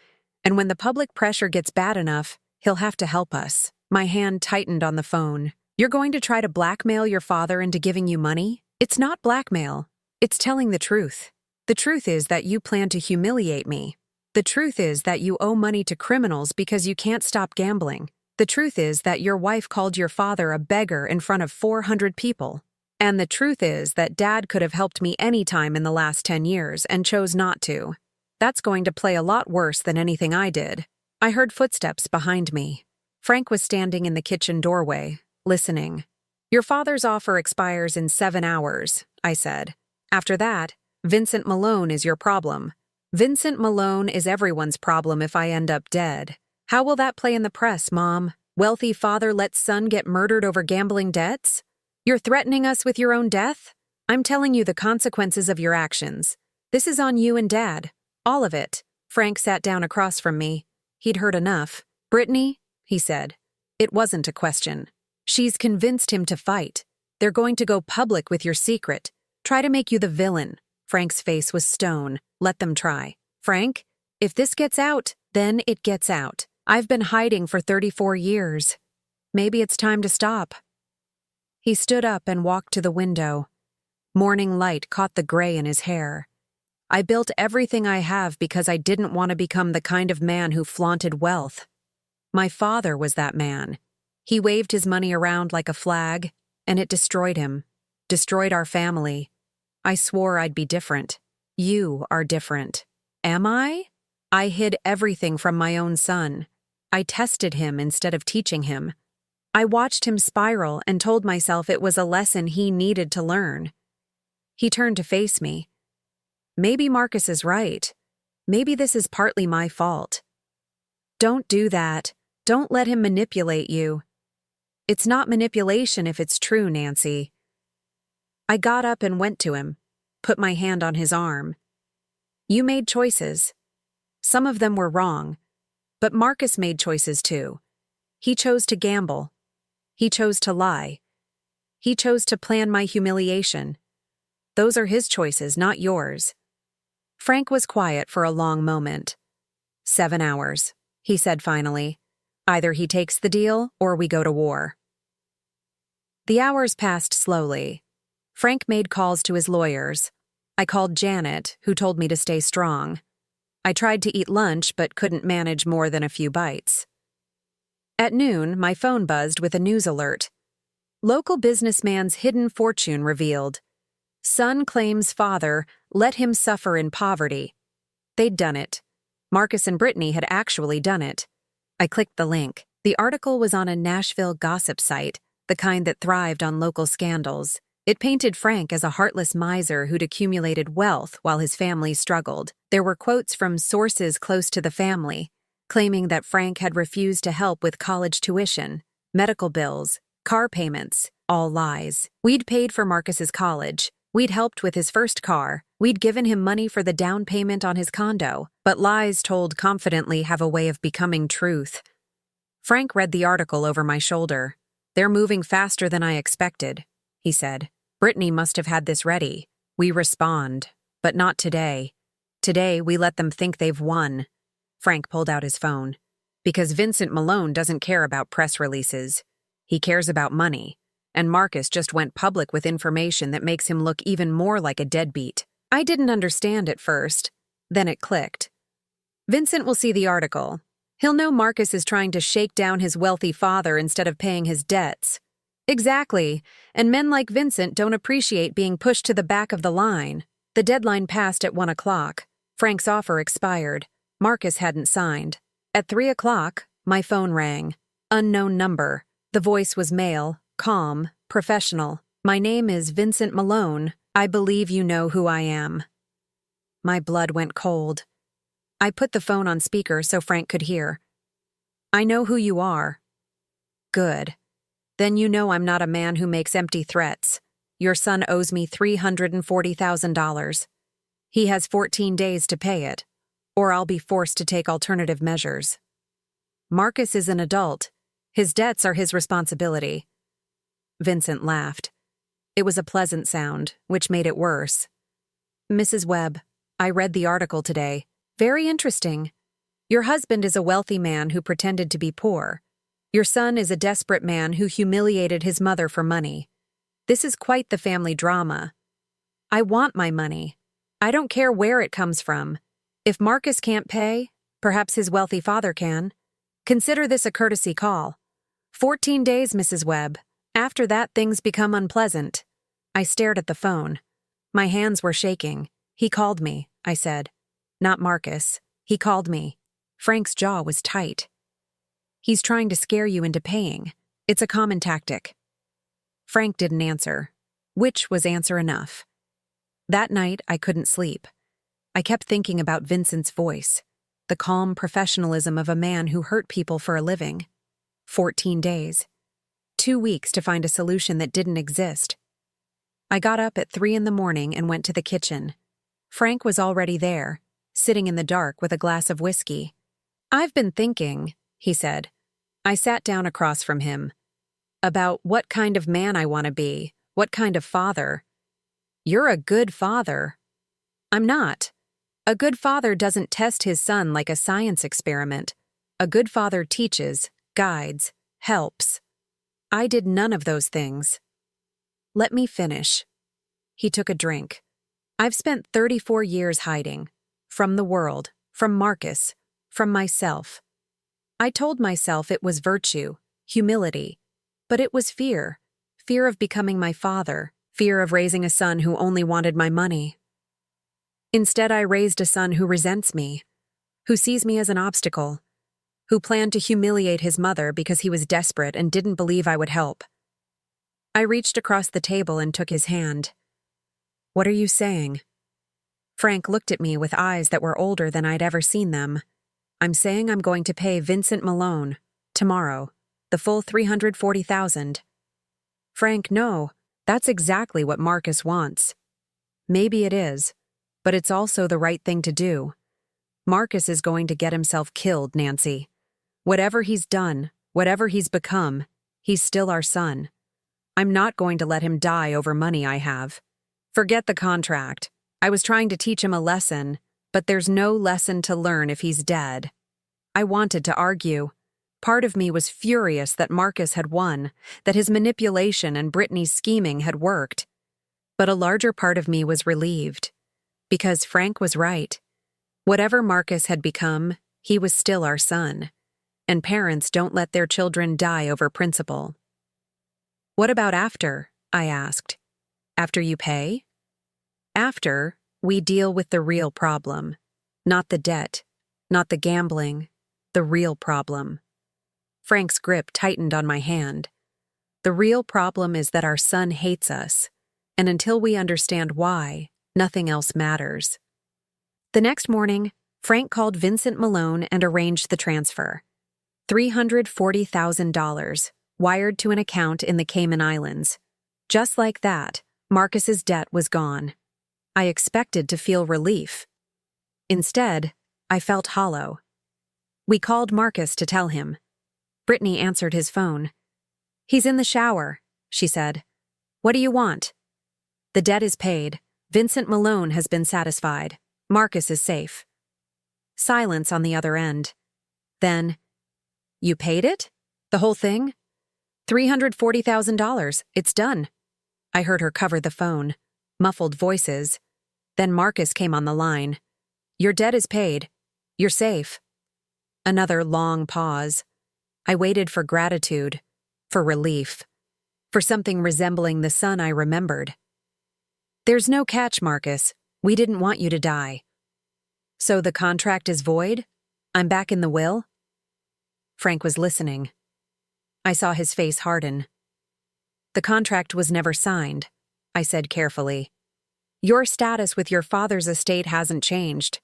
And when the public pressure gets bad enough, he'll have to help us. My hand tightened on the phone. You're going to try to blackmail your father into giving you money? It's not blackmail. It's telling the truth. The truth is that you plan to humiliate me. The truth is that you owe money to criminals because you can't stop gambling. The truth is that your wife called your father a beggar in front of 400 people. And the truth is that Dad could have helped me any time in the last 10 years and chose not to. That's going to play a lot worse than anything I did. I heard footsteps behind me. Frank was standing in the kitchen doorway, listening. Your father's offer expires in 7 hours, I said. After that, Vincent Malone is your problem. Vincent Malone is everyone's problem if I end up dead. How will that play in the press, Mom? Wealthy father lets son get murdered over gambling debts? You're threatening us with your own death? I'm telling you the consequences of your actions. This is on you and Dad. All of it. Frank sat down across from me. He'd heard enough. Brittany, he said. It wasn't a question. She's convinced him to fight. They're going to go public with your secret. Try to make you the villain. Frank's face was stone. Let them try. Frank, if this gets out, then it gets out. I've been hiding for 34 years. Maybe it's time to stop. He stood up and walked to the window. Morning light caught the gray in his hair. I built everything I have because I didn't want to become the kind of man who flaunted wealth. My father was that man. He waved his money around like a flag, and it destroyed him. Destroyed our family. I swore I'd be different. You are different. Am I? I hid everything from my own son. I tested him instead of teaching him. I watched him spiral and told myself it was a lesson he needed to learn. He turned to face me. Maybe Marcus is right. Maybe this is partly my fault. Don't do that. Don't let him manipulate you. It's not manipulation if it's true, Nancy. I got up and went to him, put my hand on his arm. You made choices. Some of them were wrong, but Marcus made choices too. He chose to gamble. He chose to lie. He chose to plan my humiliation. Those are his choices, not yours. Frank was quiet for a long moment. 7 hours, he said finally. Either he takes the deal or we go to war. The hours passed slowly. Frank made calls to his lawyers. I called Janet, who told me to stay strong. I tried to eat lunch but couldn't manage more than a few bites. At noon, my phone buzzed with a news alert. Local businessman's hidden fortune revealed. Son claims father let him suffer in poverty. They'd done it. Marcus and Brittany had actually done it. I clicked the link. The article was on a Nashville gossip site, the kind that thrived on local scandals. It painted Frank as a heartless miser who'd accumulated wealth while his family struggled. There were quotes from sources close to the family, claiming that Frank had refused to help with college tuition, medical bills, car payments, all lies. We'd paid for Marcus's college. We'd helped with his first car. We'd given him money for the down payment on his condo. But lies told confidently have a way of becoming truth. Frank read the article over my shoulder. They're moving faster than I expected, he said. Brittany must have had this ready. We respond. But not today. Today, we let them think they've won. Frank pulled out his phone. Because Vincent Malone doesn't care about press releases. He cares about money. And Marcus just went public with information that makes him look even more like a deadbeat. I didn't understand at first. Then it clicked. Vincent will see the article. He'll know Marcus is trying to shake down his wealthy father instead of paying his debts. Exactly, and men like Vincent don't appreciate being pushed to the back of the line. The deadline passed at 1 o'clock. Frank's offer expired. Marcus hadn't signed. At 3 o'clock, my phone rang. Unknown number. The voice was male, calm, professional. My name is Vincent Malone. I believe you know who I am. My blood went cold. I put the phone on speaker so Frank could hear. I know who you are. Good. Then you know I'm not a man who makes empty threats. Your son owes me $340,000. He has 14 days to pay it, or I'll be forced to take alternative measures. Marcus is an adult. His debts are his responsibility. Vincent laughed. It was a pleasant sound, which made it worse. Mrs. Webb, I read the article today. Very interesting. Your husband is a wealthy man who pretended to be poor. Your son is a desperate man who humiliated his mother for money. This is quite the family drama. I want my money. I don't care where it comes from. If Marcus can't pay, perhaps his wealthy father can. Consider this a courtesy call. 14 days, Mrs. Webb. After that, things become unpleasant. I stared at the phone. My hands were shaking. He called me, I said. Not Marcus. He called me. Frank's jaw was tight. He's trying to scare you into paying. It's a common tactic. Frank didn't answer, which was answer enough. That night, I couldn't sleep. I kept thinking about Vincent's voice, the calm professionalism of a man who hurt people for a living. 14 days. 2 weeks to find a solution that didn't exist. I got up at 3 a.m. and went to the kitchen. Frank was already there, sitting in the dark with a glass of whiskey. I've been thinking, he said. I sat down across from him. About what kind of man I want to be, what kind of father. You're a good father. I'm not. A good father doesn't test his son like a science experiment. A good father teaches, guides, helps. I did none of those things. Let me finish. He took a drink. I've spent 34 years hiding. From the world, from Marcus, from myself. I told myself it was virtue, humility, but it was fear. Fear of becoming my father, fear of raising a son who only wanted my money. Instead, I raised a son who resents me, who sees me as an obstacle, who planned to humiliate his mother because he was desperate and didn't believe I would help. I reached across the table and took his hand. What are you saying? Frank looked at me with eyes that were older than I'd ever seen them. I'm saying I'm going to pay Vincent Malone, tomorrow, the full $340,000. Frank, no, that's exactly what Marcus wants. Maybe it is, but it's also the right thing to do. Marcus is going to get himself killed, Nancy. Whatever he's done, whatever he's become, he's still our son. I'm not going to let him die over money I have. Forget the contract. I was trying to teach him a lesson, but there's no lesson to learn if he's dead. I wanted to argue. Part of me was furious that Marcus had won, that his manipulation and Brittany's scheming had worked. But a larger part of me was relieved. Because Frank was right. Whatever Marcus had become, he was still our son. And parents don't let their children die over principle. What about after? I asked. After you pay? After, we deal with the real problem. Not the debt, not the gambling, the real problem. Frank's grip tightened on my hand. The real problem is that our son hates us, and until we understand why, nothing else matters. The next morning, Frank called Vincent Malone and arranged the transfer. $340,000, wired to an account in the Cayman Islands. Just like that, Marcus's debt was gone. I expected to feel relief. Instead, I felt hollow. We called Marcus to tell him. Brittany answered his phone. He's in the shower, she said. What do you want? The debt is paid. Vincent Malone has been satisfied. Marcus is safe. Silence on the other end. Then, you paid it? The whole thing? $340,000. It's done. I heard her cover the phone. Muffled voices. Then Marcus came on the line. Your debt is paid. You're safe. Another long pause. I waited for gratitude, for relief, for something resembling the son I remembered. There's no catch, Marcus. We didn't want you to die. So the contract is void? I'm back in the will? Frank was listening. I saw his face harden. The contract was never signed, I said carefully. Your status with your father's estate hasn't changed.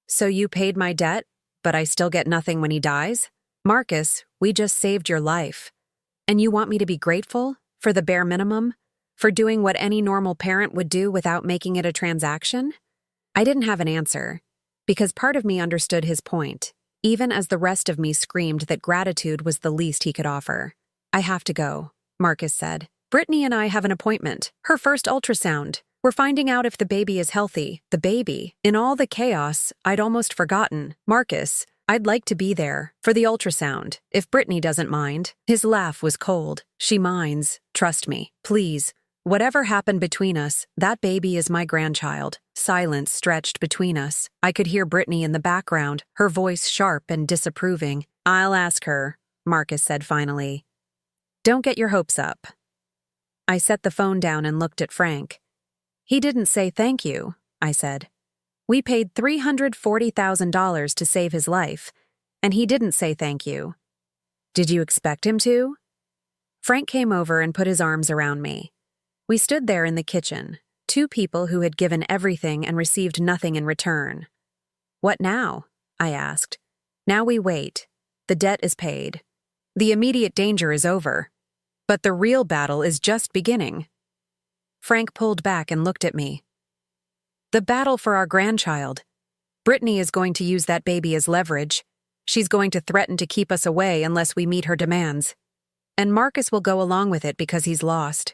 So you paid my debt, but I still get nothing when he dies? Marcus, we just saved your life. And you want me to be grateful for the bare minimum? For doing what any normal parent would do without making it a transaction? I didn't have an answer, because part of me understood his point, even as the rest of me screamed that gratitude was the least he could offer. I have to go, Marcus said. Brittany and I have an appointment, her first ultrasound. We're finding out if the baby is healthy. The baby. In all the chaos, I'd almost forgotten. Marcus, I'd like to be there for the ultrasound, if Brittany doesn't mind. His laugh was cold. She minds. Trust me. Please. Whatever happened between us, that baby is my grandchild. Silence stretched between us. I could hear Brittany in the background, her voice sharp and disapproving. I'll ask her, Marcus said finally. Don't get your hopes up. I set the phone down and looked at Frank. He didn't say thank you, I said. We paid $340,000 to save his life, and he didn't say thank you. Did you expect him to? Frank came over and put his arms around me. We stood there in the kitchen, two people who had given everything and received nothing in return. What now? I asked. Now we wait. The debt is paid. The immediate danger is over. But the real battle is just beginning. Frank pulled back and looked at me. The battle for our grandchild. Brittany is going to use that baby as leverage. She's going to threaten to keep us away unless we meet her demands. And Marcus will go along with it because he's lost.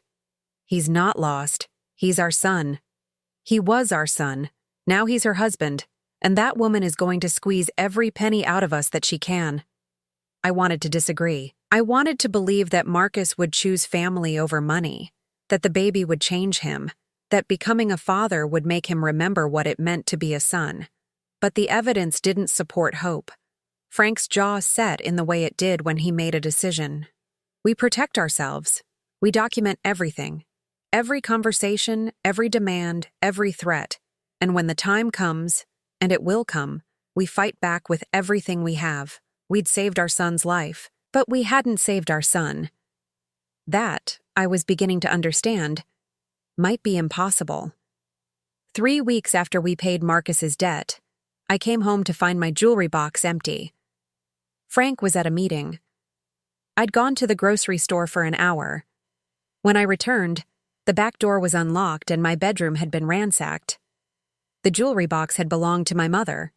He's not lost. He's our son. He was our son. Now he's her husband. And that woman is going to squeeze every penny out of us that she can. I wanted to disagree. I wanted to believe that Marcus would choose family over money, that the baby would change him, that becoming a father would make him remember what it meant to be a son. But the evidence didn't support hope. Frank's jaw set in the way it did when he made a decision. We protect ourselves. We document everything. Every conversation, every demand, every threat. And when the time comes, and it will come, we fight back with everything we have. We'd saved our son's life, but we hadn't saved our son. That, I was beginning to understand, might be impossible. 3 weeks after we paid Marcus's debt, I came home to find my jewelry box empty. Frank was at a meeting. I'd gone to the grocery store for an hour. When I returned, the back door was unlocked and my bedroom had been ransacked. The jewelry box had belonged to my mother.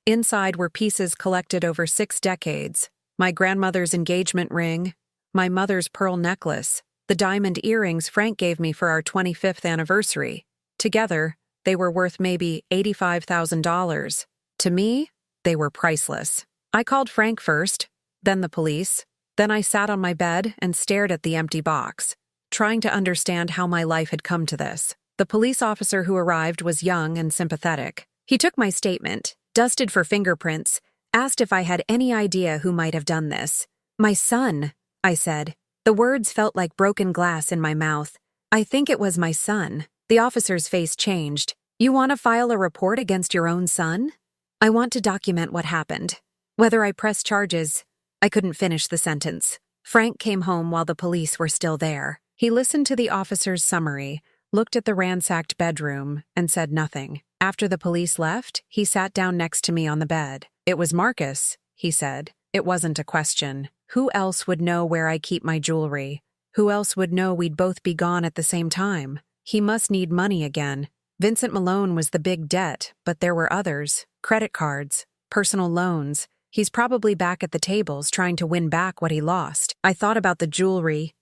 Inside were pieces collected over 6 decades, my grandmother's engagement ring, my mother's pearl necklace, the diamond earrings Frank gave me for our 25th anniversary. Together, they were worth maybe $85,000. To me, they were priceless. I called Frank first, then the police. Then I sat on my bed and stared at the empty box, trying to understand how my life had come to this. The police officer who arrived was young and sympathetic. He took my statement, dusted for fingerprints, asked if I had any idea who might have done this. My son, I said. The words felt like broken glass in my mouth. I think it was my son. The officer's face changed. You want to file a report against your own son? I want to document what happened. Whether I press charges. I couldn't finish the sentence. Frank came home while the police were still there. He listened to the officer's summary, looked at the ransacked bedroom, and said nothing. After the police left, he sat down next to me on the bed. It was Marcus, he said. It wasn't a question. Who else would know where I keep my jewelry? Who else would know we'd both be gone at the same time? He must need money again. Vincent Malone was the big debt, but there were others. Credit cards, personal loans. He's probably back at the tables trying to win back what he lost. I thought about the jewelry.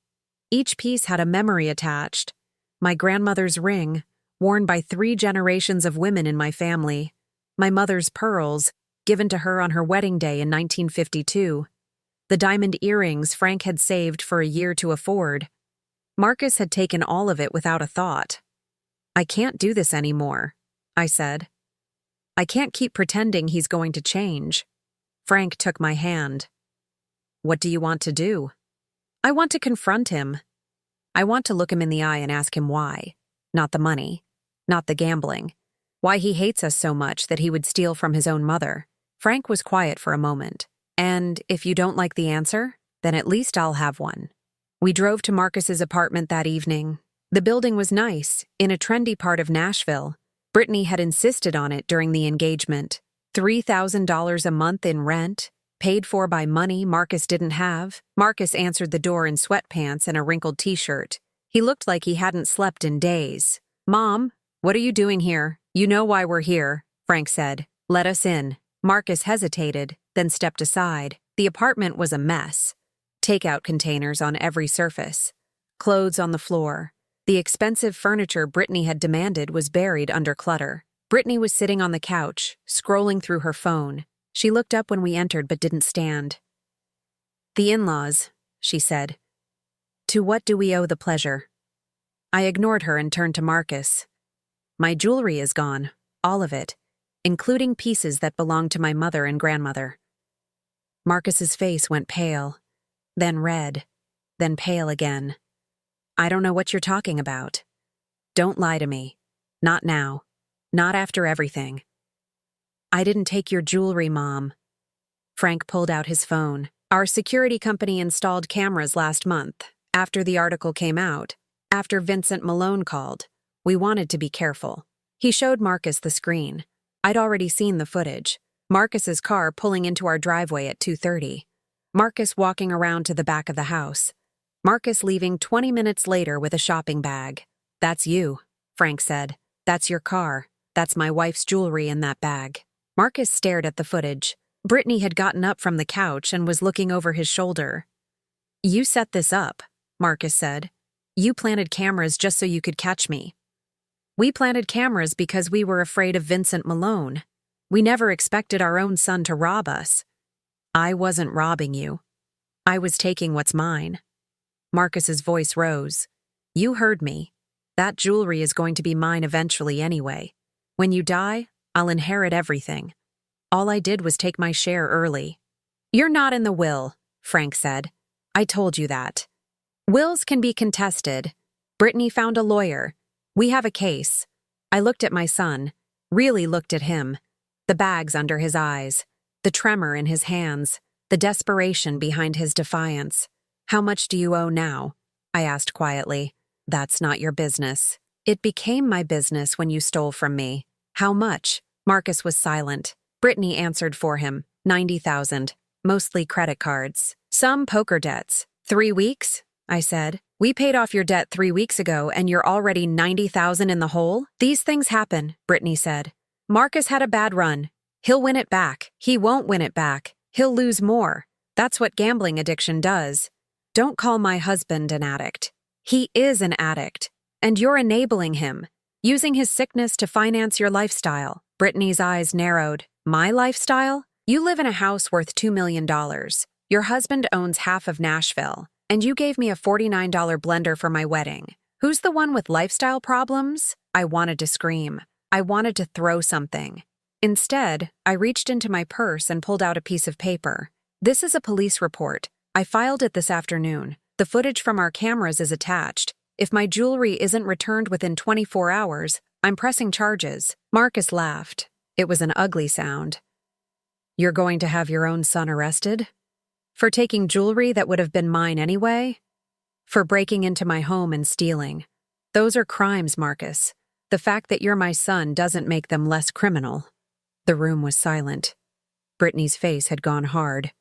Each piece had a memory attached. My grandmother's ring, worn by 3 generations of women in my family. My mother's pearls, given to her on her wedding day in 1952. The diamond earrings Frank had saved for a year to afford. Marcus had taken all of it without a thought. I can't do this anymore, I said. I can't keep pretending he's going to change. Frank took my hand. What do you want to do? I want to confront him. I want to look him in the eye and ask him why. Not the money. Not the gambling. Why he hates us so much that he would steal from his own mother. Frank was quiet for a moment. And if you don't like the answer, Then at least I'll have one. We drove to Marcus's apartment that evening. The building was nice, in a trendy part of Nashville. Brittany had insisted on it during the engagement. $3,000 a month in rent, paid for by money Marcus didn't have. Marcus answered the door in sweatpants and a wrinkled t-shirt. He looked like he hadn't slept in days. "Mom, what are you doing here? You know why we're here," Frank said. "Let us in." Marcus hesitated, then stepped aside. The apartment was a mess. Takeout containers on every surface. Clothes on the floor. The expensive furniture Brittany had demanded was buried under clutter. Brittany was sitting on the couch, scrolling through her phone. She looked up when we entered but didn't stand. "The in-laws," she said. "To what do we owe the pleasure?" I ignored her and turned to Marcus. "My jewelry is gone, all of it, including pieces that belonged to my mother and grandmother." Marcus's face went pale, then red, then pale again. "I don't know what you're talking about. Don't lie to me. Not now. Not after everything." "I didn't take your jewelry, Mom." Frank pulled out his phone. "Our security company installed cameras last month, after the article came out, after Vincent Malone called. We wanted to be careful." He showed Marcus the screen. I'd already seen the footage. Marcus's car pulling into our driveway at 2:30. Marcus walking around to the back of the house. Marcus leaving 20 minutes later with a shopping bag. "That's you," Frank said. "That's your car. That's my wife's jewelry in that bag." Marcus stared at the footage. Brittany had gotten up from the couch and was looking over his shoulder. "You set this up," Marcus said. "You planted cameras just so you could catch me." "We planted cameras because we were afraid of Vincent Malone. We never expected our own son to rob us." "I wasn't robbing you. I was taking what's mine." Marcus's voice rose. "You heard me. That jewelry is going to be mine eventually anyway. When you die, I'll inherit everything. All I did was take my share early." "You're not in the will," Frank said. "I told you that. Wills can be contested. Brittany found a lawyer. We have a case." I looked at my son, really looked at him. The bags under his eyes, the tremor in his hands, the desperation behind his defiance. "How much do you owe now?" I asked quietly. "That's not your business." "It became my business when you stole from me." "How much?" Marcus was silent. Brittany answered for him. 90,000, mostly credit cards. Some poker debts. 3 weeks? I said. "We paid off your debt 3 weeks ago and you're already 90,000 in the hole?" "These things happen," Brittany said. "Marcus had a bad run. He'll win it back. He won't win it back. He'll lose more. That's what gambling addiction does. Don't call my husband an addict. He is an addict. And you're enabling him, using his sickness to finance your lifestyle." Brittany's eyes narrowed. "My lifestyle? You live in a house worth $2 million. Your husband owns half of Nashville. And you gave me a $49 blender for my wedding. Who's the one with lifestyle problems?" I wanted to scream. I wanted to throw something. Instead, I reached into my purse and pulled out a piece of paper. "This is a police report. I filed it this afternoon. The footage from our cameras is attached. If my jewelry isn't returned within 24 hours, I'm pressing charges." Marcus laughed. It was an ugly sound. "You're going to have your own son arrested? For taking jewelry that would have been mine anyway? For breaking into my home and stealing? Those are crimes, Marcus. The fact that you're my son doesn't make them less criminal." The room was silent. Brittany's face had gone hard.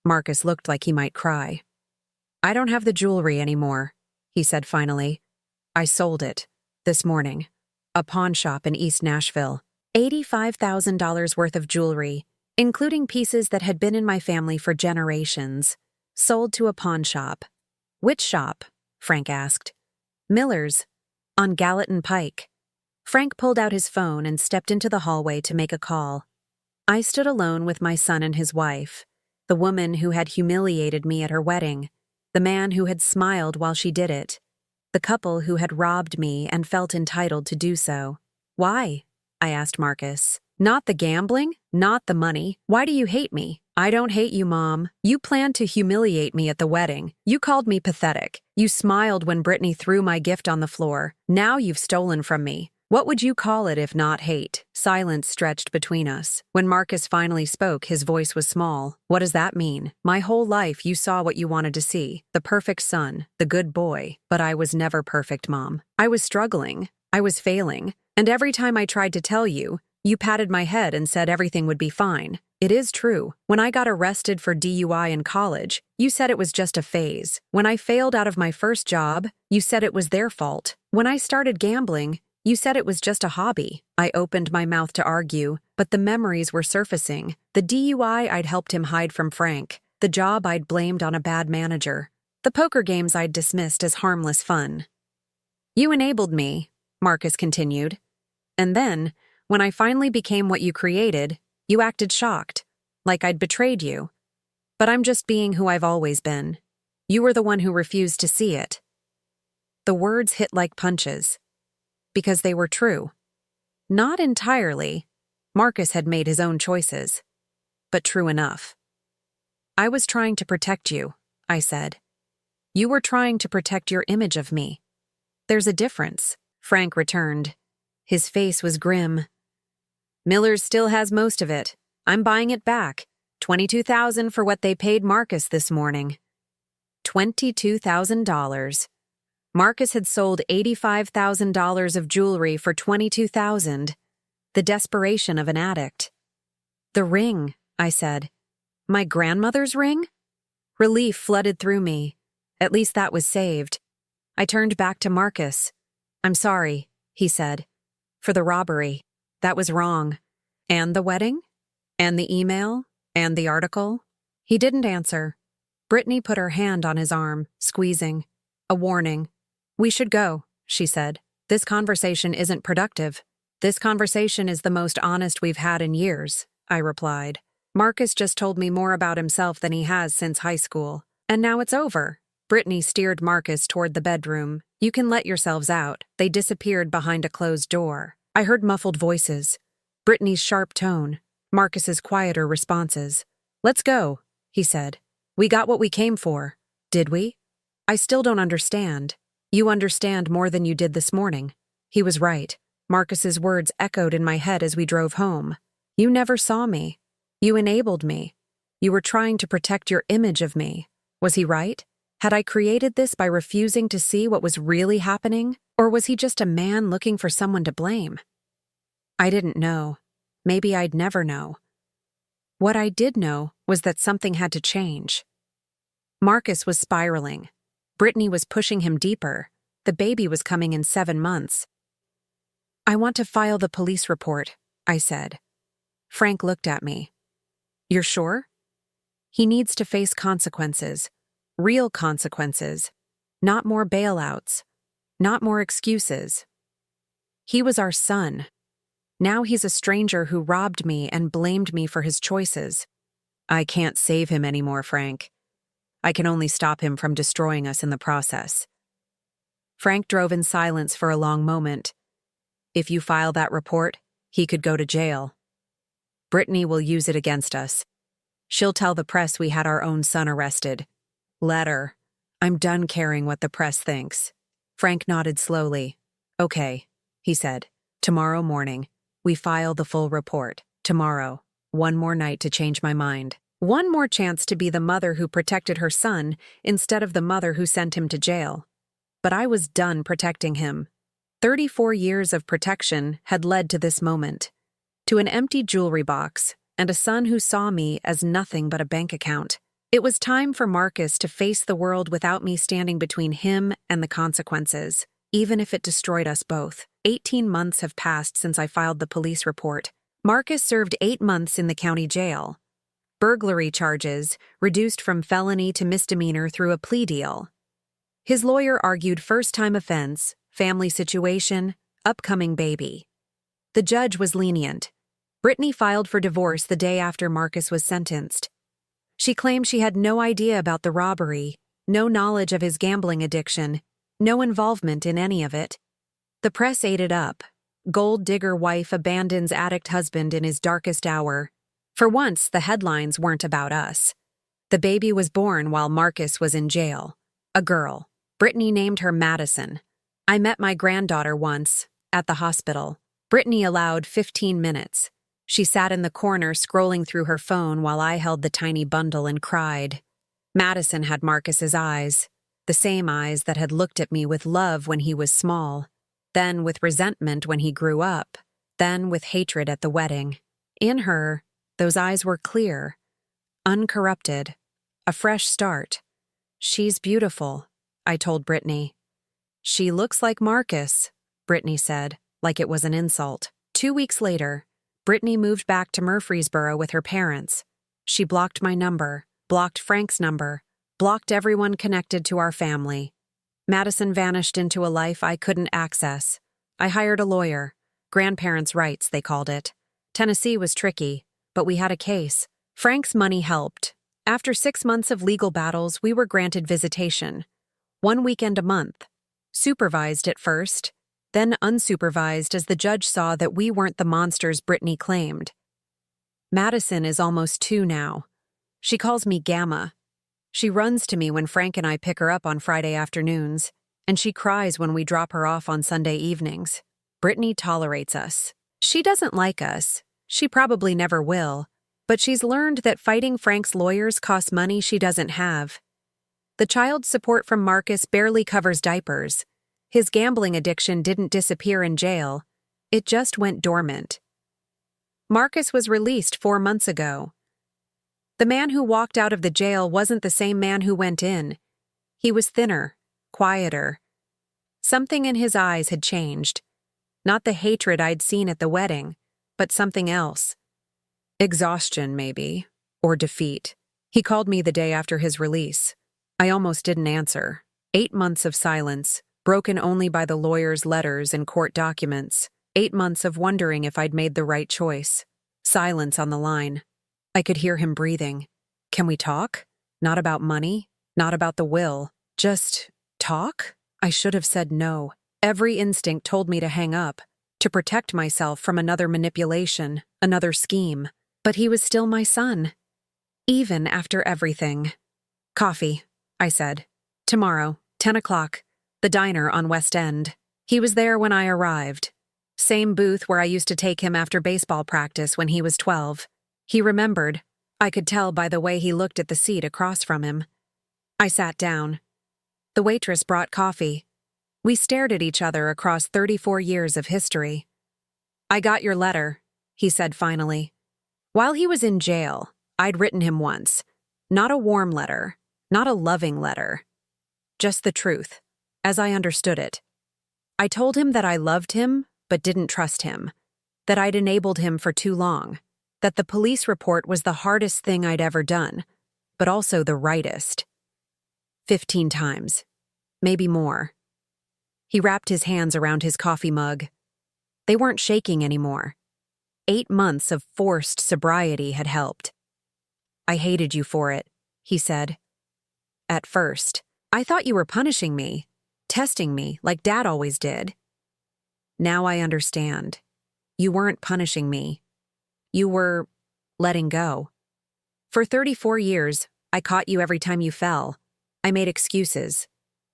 Marcus looked like he might cry. "I don't have the jewelry anymore," he said finally. "I sold it. This morning. A pawn shop in East Nashville. $85,000 worth of jewelry, including pieces that had been in my family for generations, sold to a pawn shop." "Which shop?" Frank asked. "Miller's, on Gallatin Pike." Frank pulled out his phone and stepped into the hallway to make a call. I stood alone with my son and his wife, the woman who had humiliated me at her wedding, the man who had smiled while she did it, the couple who had robbed me and felt entitled to do so. "Why?" I asked Marcus. "Not the gambling, not the money. Why do you hate me?" "I don't hate you, Mom. You planned to humiliate me at the wedding. You called me pathetic. You smiled when Brittany threw my gift on the floor. Now you've stolen from me. What would you call it if not hate? Silence stretched between us. When Marcus finally spoke, his voice was small. What does that mean? My whole life you saw what you wanted to see. The perfect son, the good boy. But I was never perfect, Mom. I was struggling. I was failing. And every time I tried to tell you, you patted my head and said everything would be fine. It is true. When I got arrested for DUI in college, you said it was just a phase. When I failed out of my first job, you said it was their fault. When I started gambling, you said it was just a hobby. I opened my mouth to argue, but the memories were surfacing. The DUI I'd helped him hide from Frank. The job I'd blamed on a bad manager. The poker games I'd dismissed as harmless fun. You enabled me, Marcus continued. And then, when I finally became what you created, you acted shocked, like I'd betrayed you. But I'm just being who I've always been. You were the one who refused to see it. The words hit like punches. Because they were true. Not entirely. Marcus had made his own choices. But true enough. I was trying to protect you, I said. You were trying to protect your image of me. There's a difference, Frank returned. His face was grim. Miller's still has most of it. I'm buying it back. $22,000 for what they paid Marcus this morning. $22,000. Marcus had sold $85,000 of jewelry for $22,000. The desperation of an addict. The ring, I said. My grandmother's ring? Relief flooded through me. At least that was saved. I turned back to Marcus. I'm sorry, he said. For the robbery. That was wrong. And the wedding? And the email? And the article? He didn't answer. Brittany put her hand on his arm, squeezing. A warning. We should go, she said. This conversation isn't productive. This conversation is the most honest we've had in years, I replied. Marcus just told me more about himself than he has since high school. And now it's over. Brittany steered Marcus toward the bedroom. You can let yourselves out. They disappeared behind a closed door. I heard muffled voices. Brittany's sharp tone. Marcus's quieter responses. Let's go, he said. We got what we came for. Did we? I still don't understand. You understand more than you did this morning. He was right. Marcus's words echoed in my head as we drove home. You never saw me. You enabled me. You were trying to protect your image of me. Was he right? Had I created this by refusing to see what was really happening? Or was he just a man looking for someone to blame? I didn't know. Maybe I'd never know. What I did know was that something had to change. Marcus was spiraling. Brittany was pushing him deeper. The baby was coming in 7 months. I want to file the police report, I said. Frank looked at me. You're sure? He needs to face consequences. Real consequences. Not more bailouts. Not more excuses. He was our son. Now he's a stranger who robbed me and blamed me for his choices. I can't save him anymore, Frank. I can only stop him from destroying us in the process. Frank drove in silence for a long moment. If you file that report, he could go to jail. Brittany will use it against us. She'll tell the press we had our own son arrested. Let her. I'm done caring what the press thinks. Frank nodded slowly. Okay, he said. Tomorrow morning, we file the full report. Tomorrow, one more night to change my mind. One more chance to be the mother who protected her son instead of the mother who sent him to jail. But I was done protecting him. 34 years of protection had led to this moment. To an empty jewelry box and a son who saw me as nothing but a bank account. It was time for Marcus to face the world without me standing between him and the consequences, even if it destroyed us both. 18 months have passed since I filed the police report. Marcus served 8 months in the county jail. Burglary charges, reduced from felony to misdemeanor through a plea deal. His lawyer argued first-time offense, family situation, upcoming baby. The judge was lenient. Brittany filed for divorce the day after Marcus was sentenced. She claimed she had no idea about the robbery, no knowledge of his gambling addiction, no involvement in any of it. The press ate it up. Gold digger wife abandons addict husband in his darkest hour. For once, the headlines weren't about us. The baby was born while Marcus was in jail. A girl. Brittany named her Madison. I met my granddaughter once, at the hospital. Brittany allowed 15 minutes. She sat in the corner scrolling through her phone while I held the tiny bundle and cried. Madison had Marcus's eyes, the same eyes that had looked at me with love when he was small, then with resentment when he grew up, then with hatred at the wedding. In her, those eyes were clear, uncorrupted, a fresh start. "She's beautiful," I told Brittany. "She looks like Marcus," Brittany said, like it was an insult. 2 weeks later, Brittany moved back to Murfreesboro with her parents. She blocked my number, blocked Frank's number, blocked everyone connected to our family. Madison vanished into a life I couldn't access. I hired a lawyer. Grandparents' rights, they called it. Tennessee was tricky, but we had a case. Frank's money helped. After 6 months of legal battles, we were granted visitation. 1 weekend a month. Supervised at first, then unsupervised as the judge saw that we weren't the monsters Brittany claimed. Madison is almost 2 now. She calls me Gamma. She runs to me when Frank and I pick her up on Friday afternoons, and she cries when we drop her off on Sunday evenings. Brittany tolerates us. She doesn't like us. She probably never will, but she's learned that fighting Frank's lawyers costs money she doesn't have. The child support from Marcus barely covers diapers. His gambling addiction didn't disappear in jail. It just went dormant. Marcus was released 4 months ago. The man who walked out of the jail wasn't the same man who went in. He was thinner, quieter. Something in his eyes had changed. Not the hatred I'd seen at the wedding, but something else. Exhaustion, maybe, or defeat. He called me the day after his release. I almost didn't answer. 8 months of silence, broken only by the lawyer's letters and court documents. 8 months of wondering if I'd made the right choice. Silence on the line. I could hear him breathing. "Can we talk? Not about money, not about the will. Just talk?" I should have said no. Every instinct told me to hang up, to protect myself from another manipulation, another scheme. But he was still my son. Even after everything. "Coffee," I said. "Tomorrow, 10 o'clock, the diner on West End." He was there when I arrived. Same booth where I used to take him after baseball practice when he was 12. He remembered. I could tell by the way he looked at the seat across from him. I sat down. The waitress brought coffee. We stared at each other across 34 years of history. "I got your letter," he said finally. While he was in jail, I'd written him once. Not a warm letter, not a loving letter. Just the truth, as I understood it. I told him that I loved him, but didn't trust him. That I'd enabled him for too long. That the police report was the hardest thing I'd ever done, but also the rightest. 15 times. Maybe more. He wrapped his hands around his coffee mug. They weren't shaking anymore. 8 months of forced sobriety had helped. "I hated you for it," he said. "At first, I thought you were punishing me, testing me like Dad always did. Now I understand. You weren't punishing me. You were letting go. For 34 years, I caught you every time you fell. I made excuses.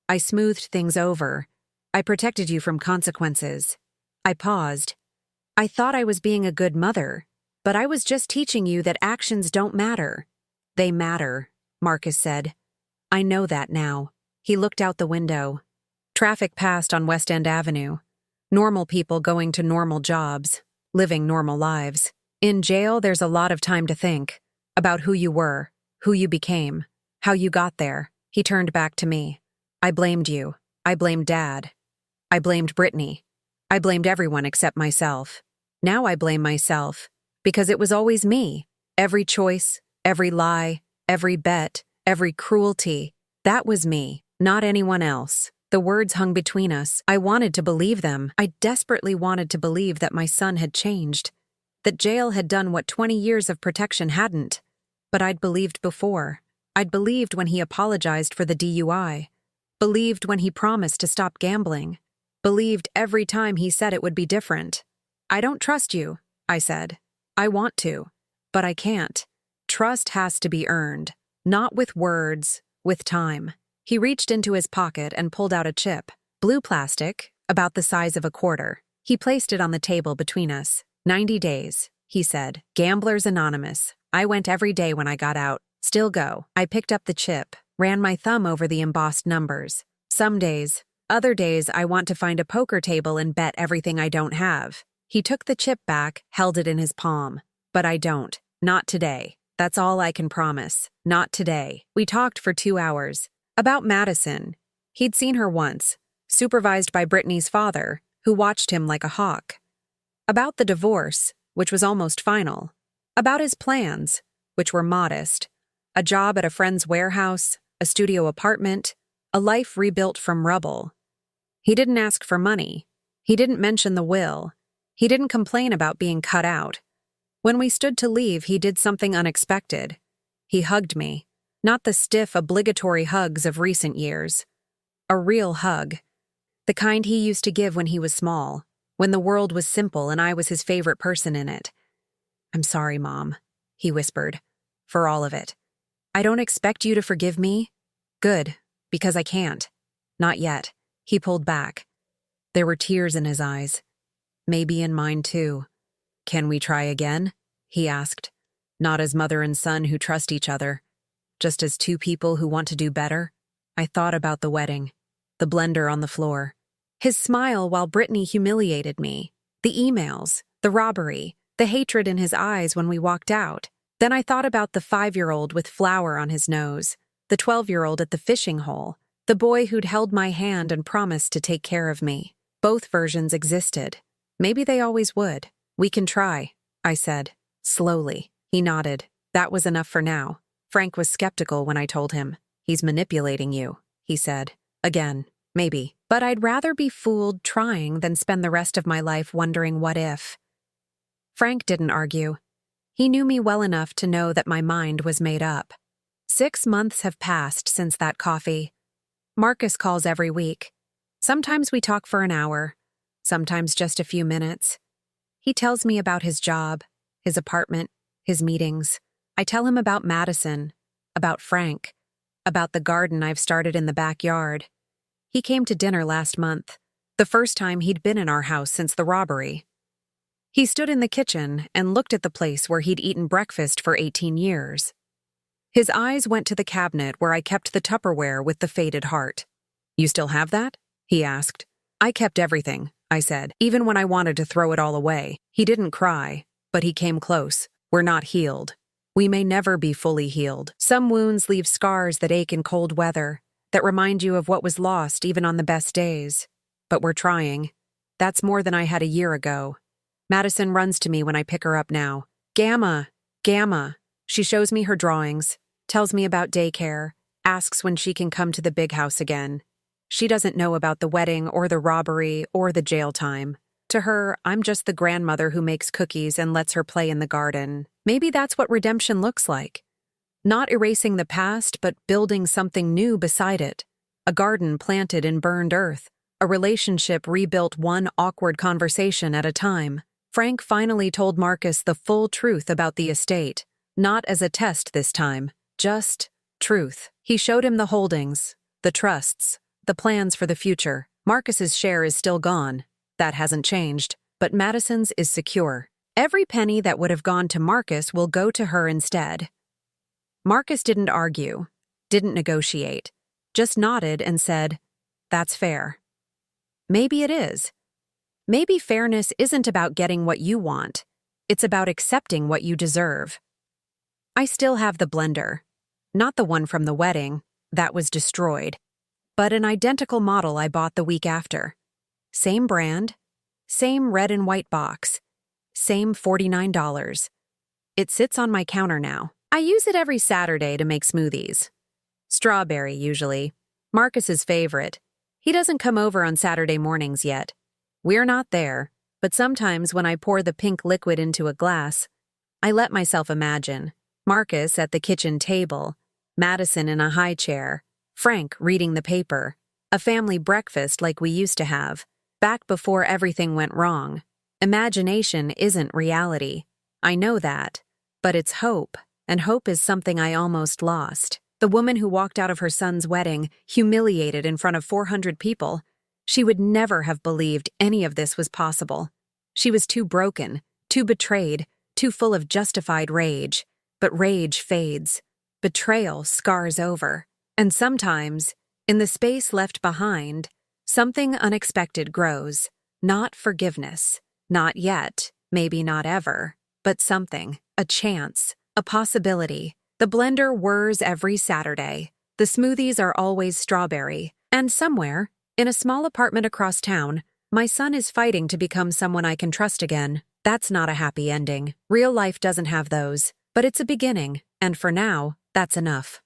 I smoothed things over. I protected you from consequences. I paused. I thought I was being a good mother, but I was just teaching you that actions don't matter." "They matter," Marcus said. "I know that now." He looked out the window. Traffic passed on West End Avenue. Normal people going to normal jobs, living normal lives. In jail, there's a lot of time to think about who you were, who you became, how you got there. He turned back to me. "I blamed you. I blamed Dad. I blamed Brittany. I blamed everyone except myself. Now I blame myself, because it was always me. Every choice, every lie, every bet, every cruelty. That was me, not anyone else." The words hung between us. I wanted to believe them. I desperately wanted to believe that my son had changed, that jail had done what 20 years of protection hadn't. But I'd believed before. I'd believed when he apologized for the DUI. Believed when he promised to stop gambling. Believed every time he said it would be different. "I don't trust you," I said. "I want to, but I can't. Trust has to be earned, not with words, with time." He reached into his pocket and pulled out a chip. Blue plastic, about the size of a quarter. He placed it on the table between us. 90 days, he said. Gamblers Anonymous. I went every day when I got out. Still go. I picked up the chip, ran my thumb over the embossed numbers. Some days. Other days I want to find a poker table and bet everything I don't have. He took the chip back, held it in his palm. But I don't. Not today. That's all I can promise. Not today. We talked for 2 hours. About Madison. He'd seen her once, supervised by Brittany's father, who watched him like a hawk. About the divorce, which was almost final. About his plans, which were modest. A job at a friend's warehouse, a studio apartment, a life rebuilt from rubble. He didn't ask for money. He didn't mention the will. He didn't complain about being cut out. When we stood to leave, he did something unexpected. He hugged me, not the stiff, obligatory hugs of recent years. A real hug. The kind he used to give when he was small, when the world was simple and I was his favorite person in it. "I'm sorry, Mom," he whispered, "for all of it. I don't expect you to forgive me. Good, because I can't. Not yet." He pulled back. There were tears in his eyes. Maybe in mine too. "Can we try again?" he asked. Not as mother and son who trust each other, just as two people who want to do better. I thought about the wedding, the blender on the floor, his smile while Brittany humiliated me, the emails, the robbery, the hatred in his eyes when we walked out. Then I thought about the 5-year-old with flour on his nose, the 12-year-old at the fishing hole, the boy who'd held my hand and promised to take care of me. Both versions existed. Maybe they always would. "We can try," I said, slowly. He nodded. That was enough for now. Frank was skeptical when I told him. "He's manipulating you," he said. "Again, maybe. But I'd rather be fooled trying than spend the rest of my life wondering what if." Frank didn't argue. He knew me well enough to know that my mind was made up. 6 months have passed since that coffee. Marcus calls every week. Sometimes we talk for an hour, sometimes just a few minutes. He tells me about his job, his apartment, his meetings. I tell him about Madison, about Frank, about the garden I've started in the backyard. He came to dinner last month, the first time he'd been in our house since the robbery. He stood in the kitchen and looked at the place where he'd eaten breakfast for 18 years. His eyes went to the cabinet where I kept the Tupperware with the faded heart. "You still have that?" he asked. "I kept everything," I said, even when I wanted to throw it all away. He didn't cry, but he came close. "We're not healed. We may never be fully healed. Some wounds leave scars that ache in cold weather, that remind you of what was lost even on the best days. But we're trying. That's more than I had a year ago." Madison runs to me when I pick her up now. "Gamma, Gamma." She shows me her drawings, tells me about daycare, asks when she can come to the big house again. She doesn't know about the wedding or the robbery or the jail time. To her, I'm just the grandmother who makes cookies and lets her play in the garden. Maybe that's what redemption looks like. Not erasing the past, but building something new beside it. A garden planted in burned earth. A relationship rebuilt one awkward conversation at a time. Frank finally told Marcus the full truth about the estate. Not as a test this time, just truth. He showed him the holdings, the trusts, the plans for the future. Marcus's share is still gone. That hasn't changed, but Madison's is secure. Every penny that would have gone to Marcus will go to her instead. Marcus didn't argue, didn't negotiate, just nodded and said, "That's fair." Maybe it is. Maybe fairness isn't about getting what you want. It's about accepting what you deserve. I still have the blender. Not the one from the wedding. That was destroyed. But an identical model I bought the week after. Same brand, same red and white box, same $49. It sits on my counter now. I use it every Saturday to make smoothies. Strawberry, usually. Marcus's favorite. He doesn't come over on Saturday mornings yet. We're not there, but sometimes when I pour the pink liquid into a glass, I let myself imagine. Marcus at the kitchen table, Madison in a high chair, Frank reading the paper, a family breakfast like we used to have, back before everything went wrong. Imagination isn't reality. I know that, but it's hope, and hope is something I almost lost. The woman who walked out of her son's wedding, humiliated in front of 400 people, She would never have believed any of this was possible. She was too broken, too betrayed, too full of justified rage. But rage fades. Betrayal scars over. And sometimes, in the space left behind, something unexpected grows. Not forgiveness. Not yet, maybe not ever, but something, a chance, a possibility. The blender whirs every Saturday. The smoothies are always strawberry. And somewhere, in a small apartment across town, my son is fighting to become someone I can trust again. That's not a happy ending. Real life doesn't have those. But it's a beginning, and for now, that's enough.